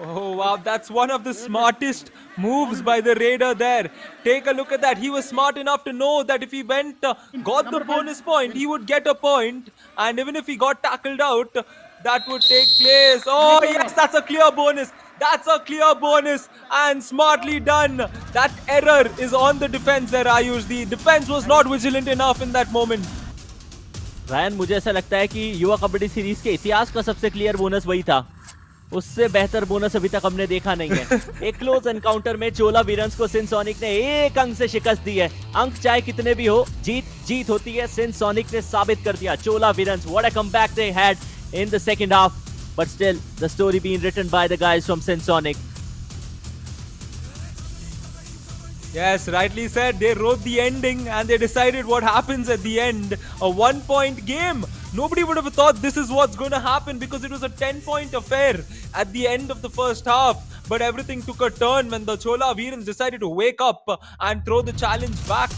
Oh wow, that's one of the smartest moves by the raider there. Take a look at that. He was smart enough to know that if he went, got the bonus point, he would get a point, and even if he got tackled out, that would take place. Oh yes, that's a clear bonus. That's a clear bonus, and smartly done. That error is on the defense there, Ayush. The defense was not vigilant enough in that moment. Ryan, मुझे ऐसा लगता है कि युवा kabaddi series के इतिहास का सबसे क्लियर बोनस वही था। उससे बेहतर बोनस अभी तक हमने देखा नहीं है। एक क्लोज एनकाउंटर में चोला वीरंस को सिंसोनिक ने 1 अंक से शिकस्त दी है। अंक चाहे कितने भी हो, जीत होती है। सिंसोनिक ने साबित कर दिया, Chola Veerans, what a comeback they had in the second half, but still the story being written by the guys from Sindh sonic. Yes, rightly said. They wrote the ending and they decided what happens at the end. A 1-point game. Nobody would have thought this is what's going to happen, because it was a 10-point affair at the end of the first half. But everything took a turn when the Chola Veerans decided to wake up and throw the challenge back.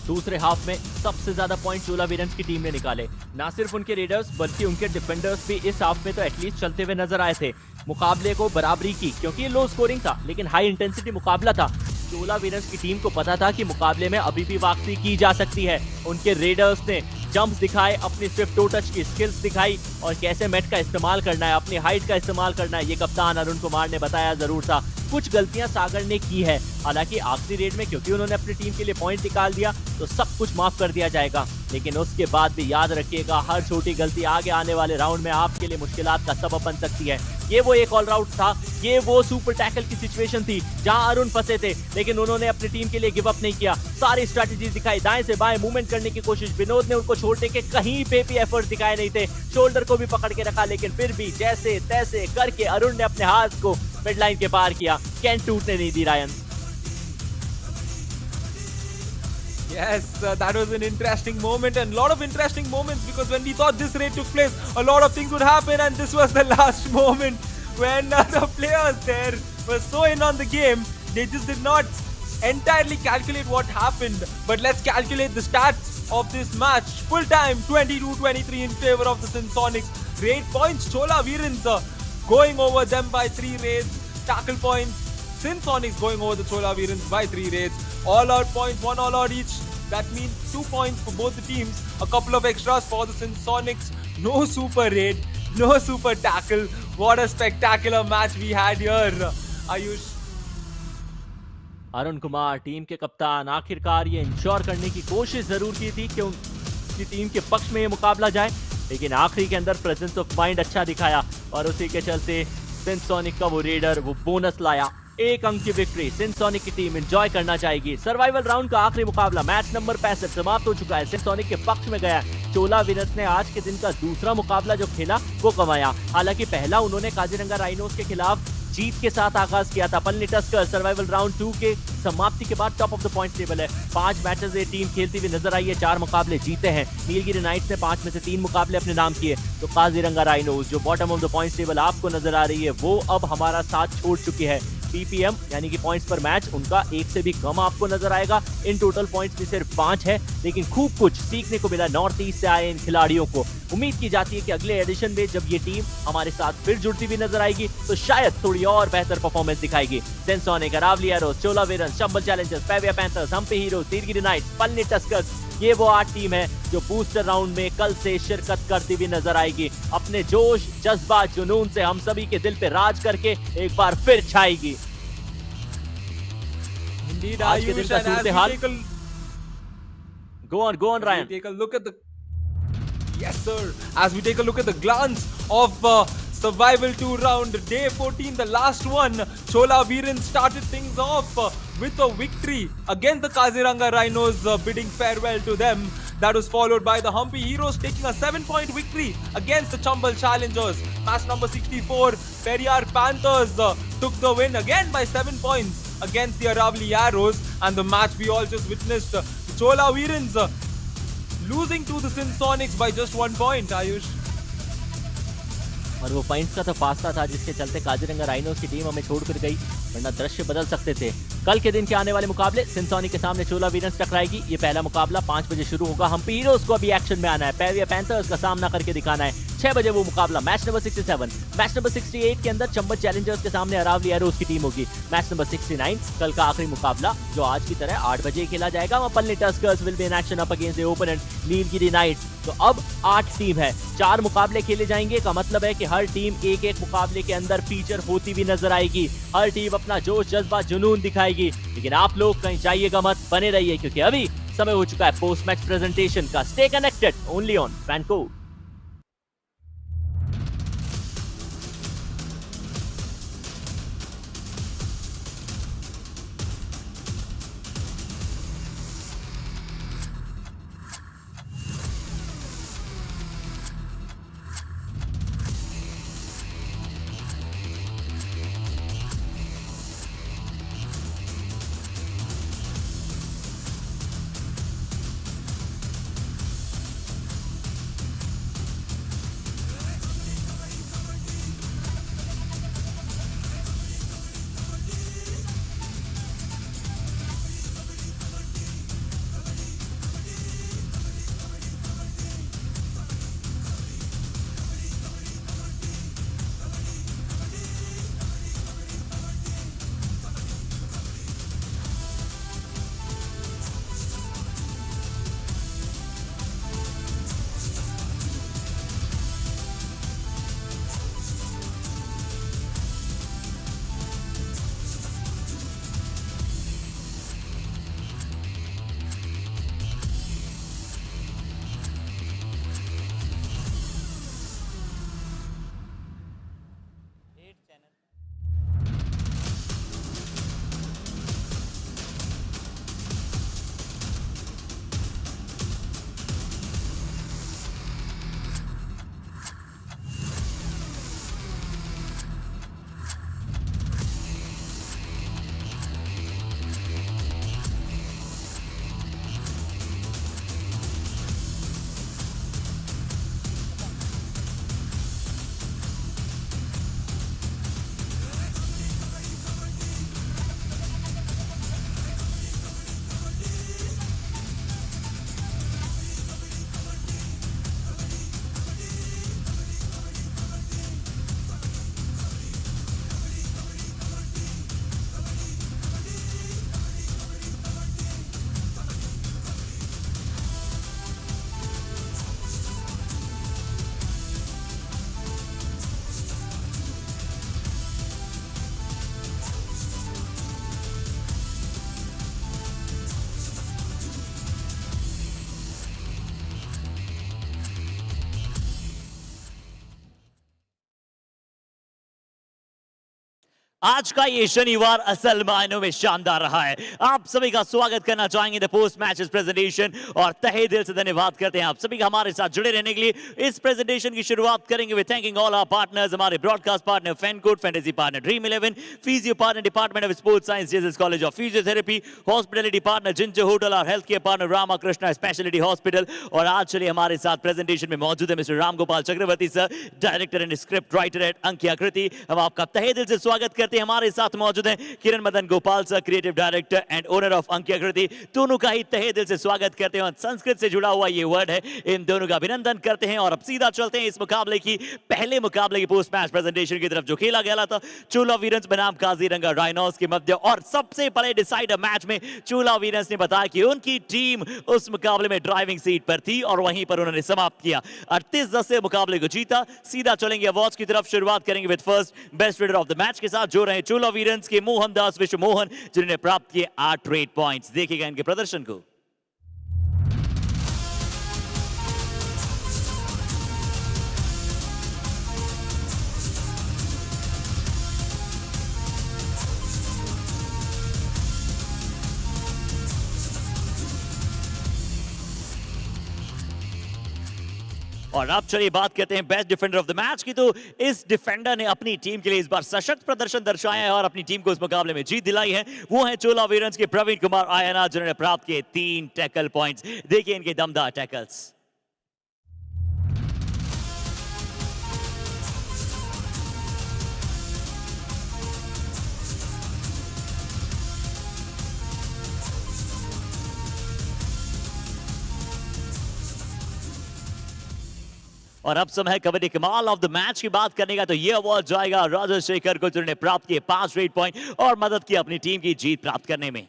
दूसरे half में सबसे ज्यादा point चोला वीरंस की team ने निकाले। ना सिर्फ उनके रेडर्स बल्कि उनके डिफेंडर्स भी इस हाफ में तो एटलीस्ट चलते हुए नजर आए थे। मुकाबले को बराबरी की, क्योंकि ये लो स्कोरिंग था लेकिन हाई इंटेंसिटी मुकाबला था। चोला वीरंस की टीम को पता था कि मुकाबले में अभी भी वापसी की जा सकती है। उनके रेडर्स ने जंप्स दिखाए, अपनी स्विफ्ट टो टच की स्किल्स दिखाई, और कैसे मैट का इस्तेमाल करना है, अपनी हाइट का इस्तेमाल करना है, ये कप्तान अरुण कुमार ने बताया जरूर था। कुछ गलतियां सागर ने की है, हालांकि आखिरी रेड में क्योंकि उन्होंने अपनी टीम के लिए पॉइंट निकाल दिया तो सब कुछ माफ कर दिया जाएगा। लेकिन उसके बाद भी याद रखिएगा, हर छोटी गलती आगे आने वाले राउंड में आपके लिए मुश्किलात का सबब बन सकती है। ये वो एक ऑल आउट था, ये वो सुपर टैकल की सिचुएशन थी जहां अरुण फंसे थे, लेकिन उन्होंने अपनी टीम के लिए गिव अप नहीं किया। सारी स्ट्रेटजीज दिखाई, दाएं से बाएं मूवमेंट करने की कोशिश, विनोद ने उनको छोड़ने के कहीं पे भी एफर्ट दिखाए नहीं थे, शोल्डर को भी पकड़ के रखा, लेकिन फिर भी जैसे तैसे करके अरुण ने अपने हाथ को मिडलाइन के पार किया। कैन टूटने नहीं दी Ryan. Yes, that was an interesting moment and a lot of interesting moments, because when we thought this raid took place, a lot of things would happen, and this was the last moment when the players there were so in on the game, they just did not entirely calculate what happened. But let's calculate the stats of this match. Full time 22-23 in favor of the Sindh Sonics. Raid points, Chola Veerans going over them by 3 raids. Tackle points, Sindh Sonics going over the Chola Veerans by 3 raids. All out points, 1 all out each. That means 2 points for both the teams. A couple of extras for the Sindh Sonics. No super raid, no super tackle. What a spectacular match we had here. Ayush. Arun Kumar team के कप्तान आखिरकार ये ensure करने की कोशिश जरूर की थी कि उनकी टीम के पक्ष में ये मुकाबला जाए, लेकिन आखिरी के अंदर प्रेजेंस ऑफ माइंड अच्छा दिखाया और उसी के चलते सिंध सोनिक का वो रेडर वो बोनस लाया। 1 अंक की विक्ट्री सिंध सोनिक की टीम एंजॉय करना चाहेगी। सर्वाइवल राउंड का आखिरी मुकाबला मैच नंबर 65 समाप्त हो चुका है, सिंध सोनिक के पक्ष में गया। चोला वीरंस ने आज के दिन का दूसरा मुकाबला जो खेला वो कमाया। हालांकि पहला उन्होंने काजीरंगा राइनोस के खिलाफ जीत के साथ आगाज किया था। पलनी टस्कर सर्वाइवल राउंड 2 के समाप्ति के बाद top of the point table है। 5 मैचेस ये टीम खेलती हुई नजर आई है, 4 मुकाबले जीते हैं। नीलगिरी नाइट्स ने 5 में से 3 मुकाबले अपने नाम किए, तो काजीरंगा राइनोस जो bottom of the point table आपको नजर आ रही है वो अब हमारा साथ छोड़ चुकी है। पीपीएम यानी कि पॉइंट्स पर मैच उनका 1 से भी कम आपको नजर आएगा। इन टोटल पॉइंट्स भी सिर्फ 5 है, लेकिन खूब कुछ सीखने को मिला नॉर्थ ईस्ट से आए इन खिलाड़ियों को। उम्मीद की जाती है कि अगले एडिशन में जब ये टीम हमारे साथ फिर जुड़ती हुई नजर आएगी तो शायद थोड़ी और बेहतर परफॉर्मेंस दिखाएगी। Sindh sonic, Aravali arrows, Chola Veerans, Chambal challengers, पेविया panthers, Hampi heroes, Nilgiri knights, Palani tuskers, ये वो 8 टीम है जो बूस्टर राउंड में कल से शिरकत करती हुई नजर आएगी। अपने जोश, जज्बा, जुनून से हम सभी के दिल पे राज करके एक बार फिर छाएगी। Indeed, आज के दिन Ayush, का and as we सूरत-ए-हाल। take a Go on, Ryan. take a look at the yes sir as we take a look at the glance of survival 2 round day 14, the last one. Chola Veerans started things off with a victory against the Kaziranga Rhinos, bidding farewell to them. That was followed by the Humpy Heroes taking a 7-point victory against the Chambal Challengers. Match number 64, Periyar Panthers took the win again by 7 points against the Aravali Arrows. And the match we all just witnessed, the Chola Veerans losing to the Sindh Sonics by just 1 point, Ayush. और वो points का तो फासला था जिसके चलते Kaziranga rhinos की team हमें छोड़कर गई, वरना दृश्य बदल सकते थे। कल के दिन के आने वाले मुकाबले सिंध सोनिक के सामने चोला वीरंस टकराएगी। ये पहला मुकाबला 5 बजे शुरू होगा। हम्पी हीरोज को अभी एक्शन में आना है, पेविया पैंथर्स का सामना करके दिखाना है। 6 बजे वो मुकाबला मैच नंबर 67। मैच नंबर 68 के अंदर चंबल चैलेंजर्स के सामने अरावली एरोस की टीम होगी। मैच नंबर 69 कल का आखिरी मुकाबला जो आज की तरह 8 बजे खेला जाएगा। वहाँ Palani tuskers will be in action up against the opponent Nilgiri knights. तो अब 8 टीम है, 4 मुकाबले खेले जाएंगे का मतलब है कि हर टीम एक मुकाबले के अंदर फीचर होती भी नजर आएगी। हर टीम अपना जोश, जज्बा, जुनून दिखाएगी, लेकिन आप लोग कहीं जाइएगा मत, बने रहिए क्योंकि अभी समय हो चुका है पोस्ट मैच प्रेजेंटेशन का। Stay connected only on FanCode. आज का ये शनिवार असल मायनों में शानदार रहा है। आप सभी का स्वागत करना चाहेंगे द पोस्ट मैचेस प्रेजेंटेशन और तहे दिल से धन्यवाद करते हैं आप सभी का हमारे साथ जुड़े रहने के लिए। इस प्रेजेंटेशन की शुरुआत करेंगे with thanking all our partners, हमारे broadcast partner FanCode, fantasy partner Dream 11, physio partner department of sports science JS college of physiotherapy, hospitality partner Ginger hotel और health care partner Ramakrishna speciality hospital. और आज चलिए हमारे साथ प्रेजेंटेशन में मौजूद है mister Ram Gopal Chakravarti sir, director and script writer at Ankyakriti. हम आपका तहे दिल से स्वागत करते हैं। हमारे साथ मौजूद हैं Kiran Madan Gopal sir, creative director and owner of Ankyakriti. दोनों का ही तहे दिल से स्वागत करते हैं। संस्कृत से जुड़ा हुआ ये वर्ड है, इन दोनों का अभिनंदन करते हैं। और अब सीधा चलते हैं इस मुकाबले की पहले मुकाबले की पोस्ट मैच प्रेजेंटेशन की तरफ, जो खेला गया था चोला वीरंस बनाम काजीरंगा राइनोस के मध्य। और सबसे बड़े डिसाइडर मैच में चोला वीरंस ने बताया कि उनकी टीम उस मुकाबले में ड्राइविंग सीट पर थी और वहीं पर उन्होंने समाप्त किया 38-10 से मुकाबले को जीता। सीधा चलेंगे अवार्ड्स की तरफ, शुरुआत करेंगे with first best raider of the match के साथ, जो रहे चोला वीरंस के मोहनदास विश्व मोहन, जिन्होंने प्राप्त किए 8 रेड पॉइंट्स। देखिएगा इनके प्रदर्शन को। और अब चलिए बात करते हैं best defender of the match की। तो इस डिफेंडर ने अपनी टीम के लिए इस बार सशक्त प्रदर्शन दर्शाया है और अपनी टीम को इस मुकाबले में जीत दिलाई है। वो है चोला वीरंस के प्रवीण कुमार आयना, जिन्होंने प्राप्त किए 3 टैकल पॉइंट्स। देखिए इनके दमदार टैकल्स। और अब समय कबड्डी कमाल ऑफ द मैच की बात करने का, तो ये अवार्ड जाएगा राजशेखर को, जिन्होंने प्राप्त किए 5 रेड पॉइंट और मदद की अपनी टीम की जीत प्राप्त करने में।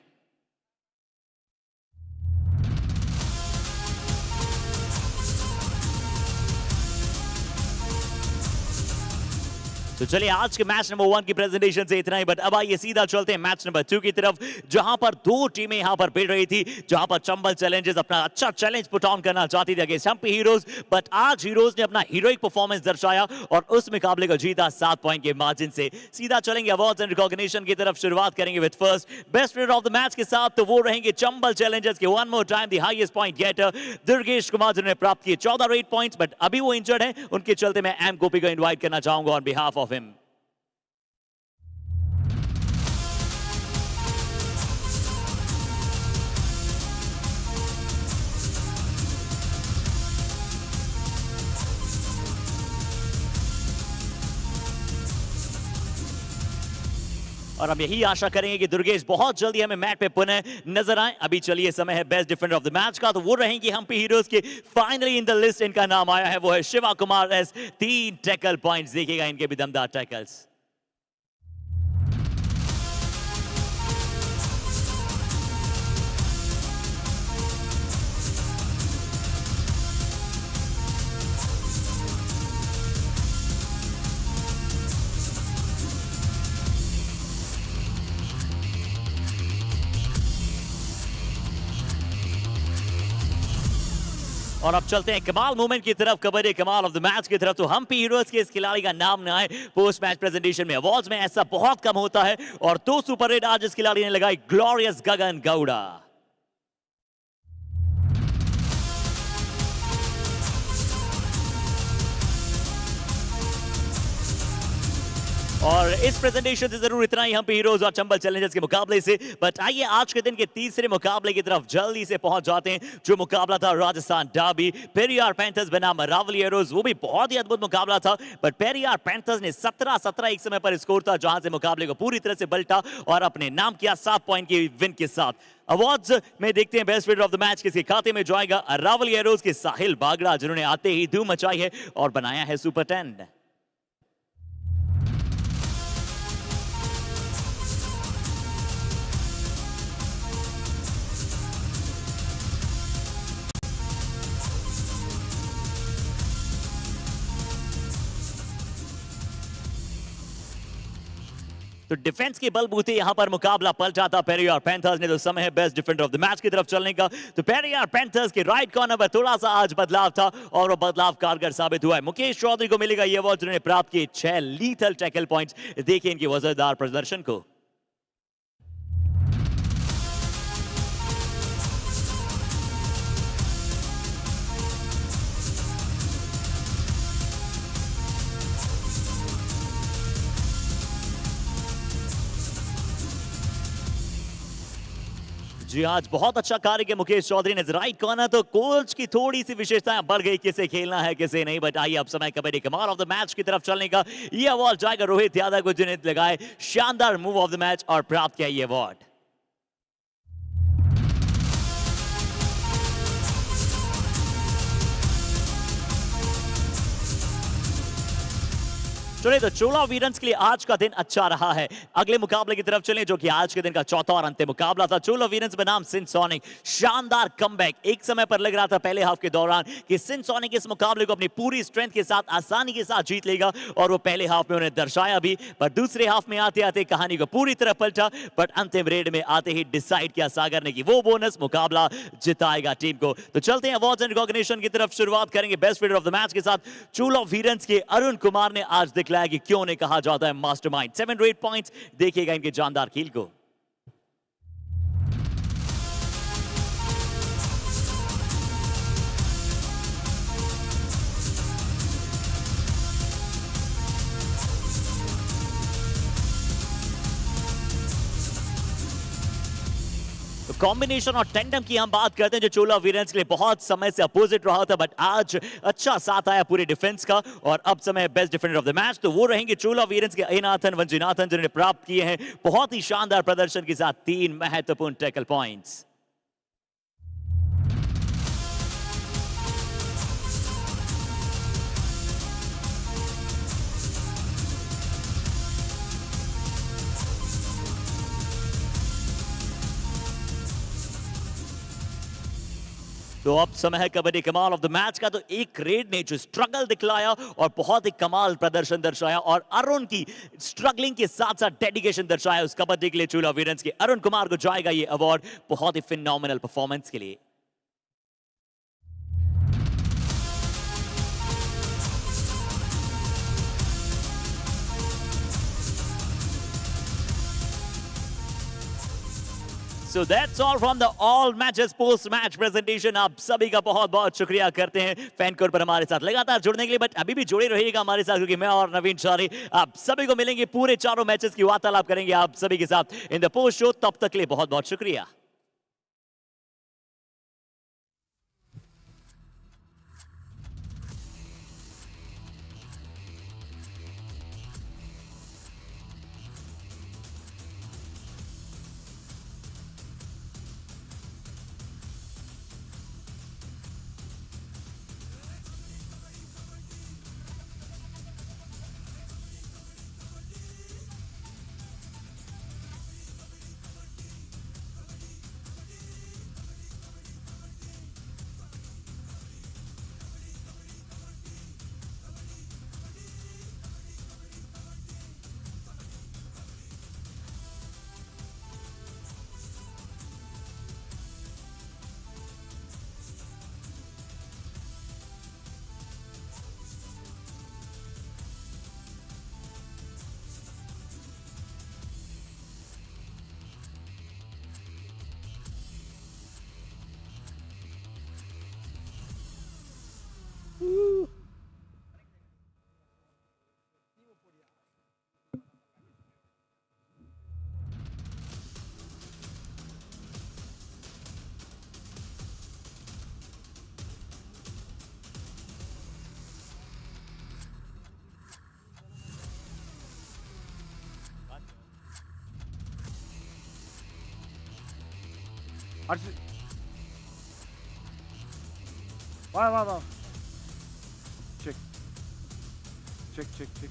तो चलिए आज के मैच नंबर 1 की प्रेजेंटेशन से इतना ही, बट अब आइए सीधा चलते हैं मैच नंबर 2 की तरफ, जहां पर 2 टीमें यहां पर भिड़ रही थी, जहां पर चंबल चैलेंजर्स अपना अच्छा चैलेंज पुट ऑन करना चाहती थी अगेंस्ट हम्पी हीरोज। बट आज हीरोज ने अपना हीरोइक परफॉर्मेंस दर्शाया और उस मुकाबले को जीता 7 पॉइंट के मार्जिन से। सीधा चलेंगे अवार्ड्स एंड रिकॉग्निशन की तरफ, शुरुआत करेंगे with first best raider of the match के साथ, तो वो रहेंगे चंबल चैलेंजर्स के one more time the highest point getter Durgesh Kumar, जिन्होंने प्राप्त किए 14 रेड पॉइंट्स। बट अभी वो इंजर्ड है, उनके चलते मैं एम गोपी को इन्वाइट करना चाहूंगा ऑन बिहाफ ऑफ हिम। और हम यही आशा करेंगे कि दुर्गेश बहुत जल्दी हमें मैच पे पुनः नजर आए। अभी चलिए समय है best defender of the match का, तो वो रहेंगे हम्पी हीरोज के। फाइनली इन द लिस्ट इनका नाम आया है, वो है Shiva Kumar S, 3 tackle points. देखिएगा इनके भी दमदार टैकल्स। और अब चलते हैं कमाल मूवमेंट की तरफ, कबड्डी कमाल ऑफ द मैच की तरफ। तो हम्पी हीरोज के इस खिलाड़ी का नाम ना आए पोस्ट मैच प्रेजेंटेशन में, अवार्ड्स में ऐसा बहुत कम होता है। और 2 सुपर रेड आज इस खिलाड़ी ने लगाई, ग्लोरियस गगन गौड़ा। और इस प्रेजेंटेशन से जरूर इतना ही हम्पी हीरोज और चंबल चैलेंजर्स के मुकाबले से। बट आइए आज के दिन के तीसरे मुकाबले की तरफ जल्दी से पहुंच जाते हैं, जो मुकाबला था राजस्थान डार्बी पेरियार पैंथर्स बनाम अरावली एरोज। वो भी बहुत ही अद्भुत मुकाबला था, बट पेरियार पैंथर्स ने 17-17 एक समय पर स्कोर था, जहां से मुकाबले को पूरी तरह से पलटा और अपने नाम किया 7 पॉइंट की विन के साथ। अवार्ड्स में देखते हैं best raider of the match किसके खाते में जाएगा, अरावली एरोज के साहिल बागड़ा, जिन्होंने आते ही धूम मचाई है और बनाया है सुपर 10। तो डिफेंस के बलबूते यहां पर मुकाबला पलटा था पेरियार पैंथर्स ने। तो समय है best defender of the match की तरफ चलने का। तो पेरियार पैंथर्स के राइट कॉर्नर पर थोड़ा सा आज बदलाव था और वो बदलाव कारगर साबित हुआ है। मुकेश चौधरी को मिलेगा ये अवार्ड जिन्होंने प्राप्त किए 6 लीथल टैकल पॉइंट्स। देखिए इनके वजरदार प्रदर्शन को। जी आज बहुत अच्छा कार्य किया मुकेश चौधरी ने राइट कॉर्नर। तो कोच की थोड़ी सी विशेषताएं बढ़ गई, किसे खेलना है किसे नहीं। बट आइए अब समय कबड्डी कमाल ऑफ द मैच की तरफ चलने का। ये अवार्ड जाएगा रोहित यादव को जिन्हें लगाए शानदार मूव ऑफ द मैच और प्राप्त किया ये अवार्ड। चलिए तो चोला वीरंस के लिए आज का दिन अच्छा रहा है। अगले मुकाबले की तरफ चलें जो कि आज के दिन का चौथा और अंतिम मुकाबला था। चोला वीरंस बनाम सिंध सोनिक। शानदार कमबैक। एक समय पर लग रहा था पहले हाफ के दौरान कि सिंध सोनिक इस मुकाबले को अपनी पूरी स्ट्रेंथ के साथ आसानी के साथ जीत लेगा और वो पहले हाफ में उन्हें दर्शाया भी। पर दूसरे हाफ में आते आते कहानी को पूरी तरह पलटा। बट अंतिम रेड में आते ही डिसाइड किया सागर ने कि वो बोनस मुकाबला जिताएगा टीम को। तो चलते हैं अवार्ड्स एंड रिकॉग्निशन की तरफ। शुरुआत करेंगे best fielder of the match के साथ। चोला वीरंस के अरुण कुमार ने आज दिखलाया कि क्यों उन्हें कहा जाता है मास्टरमाइंड। 7 8 पॉइंट्स। देखिएगा इनके जानदार खेल को। कॉम्बिनेशन और टेंडम की हम बात करते हैं जो चोला वीरंस के लिए बहुत समय से अपोजिट रहा था। बट आज अच्छा साथ आया पूरे डिफेंस का और अब समय best defender of the match. तो वो रहेंगे चोला वीरंस के अयनाथन वंजीनाथन जिन्होंने प्राप्त किए हैं बहुत ही शानदार प्रदर्शन के साथ 3 महत्वपूर्ण टैकल पॉइंट्स। तो अब समय है कबड्डी कमाल ऑफ द मैच का। तो एक रेड ने जो स्ट्रगल दिखलाया और बहुत ही कमाल प्रदर्शन दर्शाया और अरुण की स्ट्रगलिंग के साथ साथ डेडिकेशन दर्शाया उस कबड्डी के लिए चोला वीरंस के अरुण कुमार को जाएगा ये अवार्ड बहुत ही फिनोमिनल परफॉर्मेंस के लिए। So that's all from the all matches post match presentation। आप सभी का बहुत बहुत शुक्रिया करते हैं फैन कोड पर हमारे साथ लगातार जुड़ने के लिए। बट अभी भी जुड़े रहिएगा हमारे साथ क्योंकि मैं और नवीन शारी आप सभी को मिलेंगे पूरे चारों मैचेस की वार्तालाप करेंगे आप सभी के साथ इन द पोस्ट शो। तब तक के लिए बहुत बहुत शुक्रिया। वाह वाह वाह। Check check check check.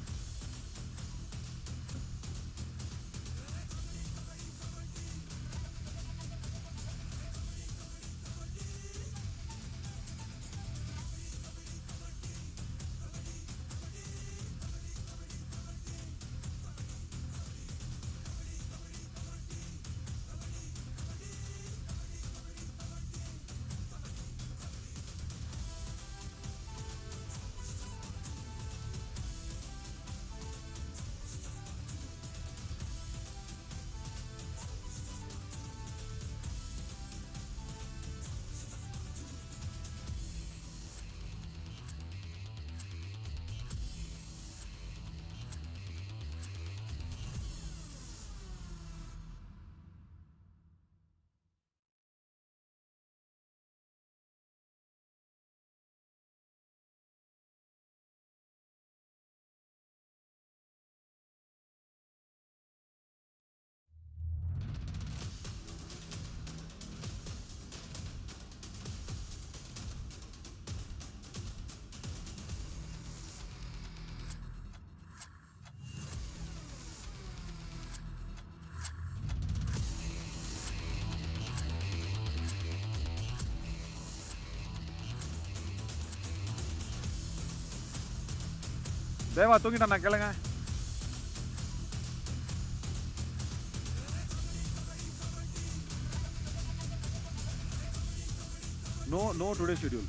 Deva தூங்கிட்டா நான் கேளுங்க. No today schedule.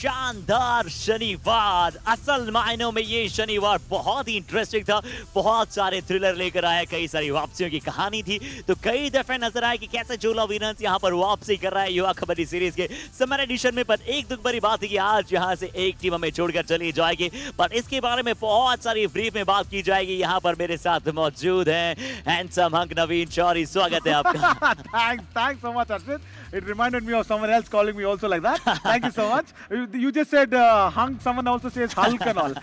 शानदार शनिवार, असल मायनों में ये शनिवार बहुत ही इंटरेस्टिंग था, बहुत सारे थ्रिलर लेकर आया, कई सारी वापसियों की कहानी थी, तो कई दफे नजर आया कि कैसे चोला वीरंस यहाँ पर वापसी कर रहा है युवा कबड्डी सीरीज के समर एडिशन में। पर एक दुख भरी बात है कि आज यहाँ से एक टीम हमें छोड़कर चली जाएगी, पर इसके बारे में बहुत सारी ब्रीफ में बात की जाएगी। यहाँ पर मेरे साथ मौजूद हैं हैंडसम हंक नवीन चौरी, स्वागत है आपका। Thanks so much, Arshit. It reminded me of someone else calling me also like that. Thank you so much. You just said hunk, someone also says Hulk and all.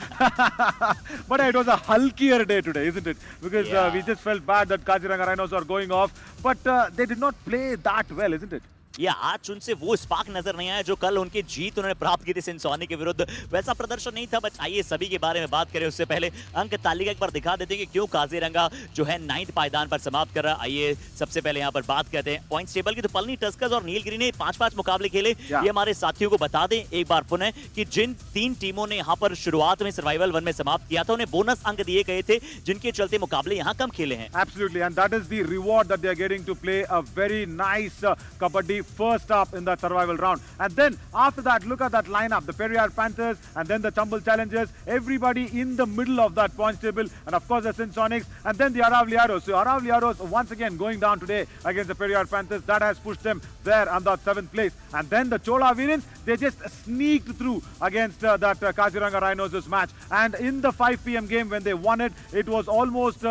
But it was a hulkier day today, isn't it? Because we just felt bad that Kaziranga Rhinos are going off. But they did not play that well, isn't it? या आज उनसे वो spark नजर नहीं आया जो कल उनकी जीत उन्होंने प्राप्त की थी सिंसोनी के विरुद्ध, वैसा प्रदर्शन नहीं था। बट आइए सभी के बारे में बात करें, उससे पहले अंक तालिका एक बार दिखा देते हैं कि क्यों काजीरंगा जो है 9th पायदान पर समाप्त कर रहा है। आइए सबसे पहले यहाँ पर बात करते हैं पॉइंट्स टेबल की। तो पलनी टस्कर्स और नीलगिरी ने 5-5 मुकाबले खेले। ये हमारे साथियों को बता दें एक बार पुनः कि जिन 3 टीमों ने यहाँ पर शुरुआत में सर्वाइवल 1 में समाप्त किया था उन्हें बोनस अंक दिए गए थे, जिनके चलते मुकाबले यहाँ कम खेले हैं। Absolutely, and that is the reward that they are getting to play a very nice kabaddi first up in that survival round. And then after that, look at that lineup, the Periyar Panthers and then the Chambal Challengers, everybody in the middle of that points table, and of course the Sindh Sonics and then the Aravali Arrows. So Aravali Arrows once again going down today against the Periyar Panthers. That has pushed them there on that 7th place. And then the Chola Veerans, they just sneaked through against that Kaziranga Rhinos match. And in the 5 p.m. game when they won it, it was almost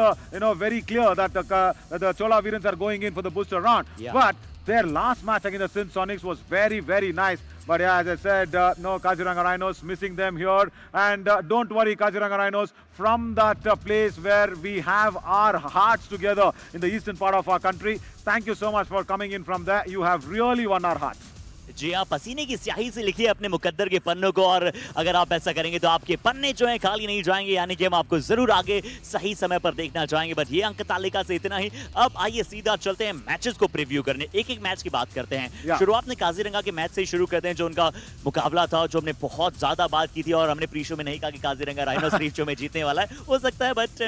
very clear that the Chola Veerans are going in for the booster round. Yeah. But their last match against the Sindh Sonics was very, very nice. But yeah, as I said, no, Kaziranga Rhinos missing them here. And don't worry, Kaziranga Rhinos, from that place where we have our hearts together in the eastern part of our country, thank you so much for coming in from there. You have really won our hearts. जी हाँ, पसीने की स्याही से लिखिए अपने मुकद्दर के पन्नों को, और अगर आप ऐसा करेंगे तो आपके पन्ने जो हैं खाली नहीं जाएंगे, यानी कि हम आपको जरूर आगे सही समय पर देखना चाहेंगे। बट ये अंक तालिका से इतना ही। अब आइए सीधा चलते हैं मैचेस को प्रीव्यू करने, एक मैच की बात करते हैं। शुरुआत में काजीरंगा के मैच से ही शुरू करते हैं, जो उनका मुकाबला था, जो हमने बहुत ज्यादा बात की थी, और हमने प्री शो में नहीं कहा कि काजीरंगा राइनोस प्री शो में जीतने वाला है, हो सकता है, बट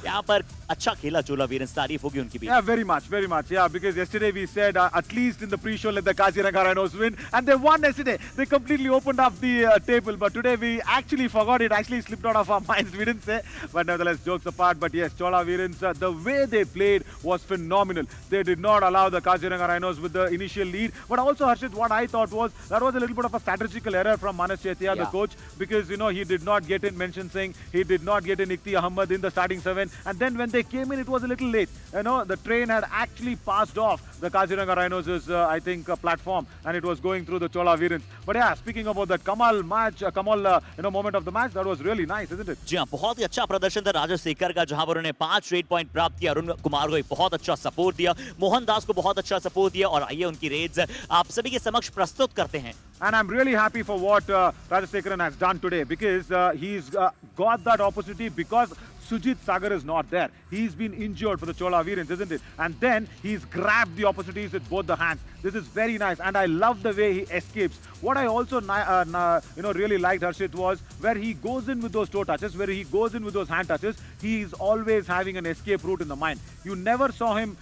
यहाँ पर अच्छा खेला चोला वीरंस, तारीफ होगी उनकी भी। Yeah, very much. Yeah, because yesterday we said at least in the pre-show let the Kaziranga Rhinos win, and they won yesterday. They completely opened up the table, but today we actually forgot it. Actually slipped out of our minds. We didn't say, but nevertheless, jokes apart. But yes, Chola Veerans, the way they played was phenomenal. They did not allow the Kaziranga Rhinos with the initial lead. But also, Harshit, what I thought was that was a little bit of a strategical error from Manas Chetia, the coach, because he did not get in Mention Singh, he did not get in Ikti Ahmed in the starting 7, and then when they came in, it was a little late. The train had actually passed off the Kaziranga Rhinos' I think platform, and it was going through the Chola Veerans. But yeah, speaking about that Kamal match, moment of the match, that was really nice, isn't it? जी हाँ, बहुत ही अच्छा प्रदर्शन था राजशेखर का, जहां पर उन्होंने 5 red point प्राप्त किया, अरुण कुमार को बहुत अच्छा सपोर्ट दिया, मोहन दास को बहुत अच्छा सपोर्ट दिया, और आइए उनकी रेड्स आप सभी के समक्ष प्रस्तुत करते हैं। And I'm really happy for what Rajashekharan has done today, because he's got that opportunity because Sujit Sagar is not there. He's been injured for the Chola Veerans, isn't it? And then he's grabbed the opportunities with both the hands. This is very nice, and I love the way he escapes. What I also really liked, Harshit, was where he goes in with those toe touches, where he goes in with those hand touches. He's always having an escape route in the mind. You never saw him,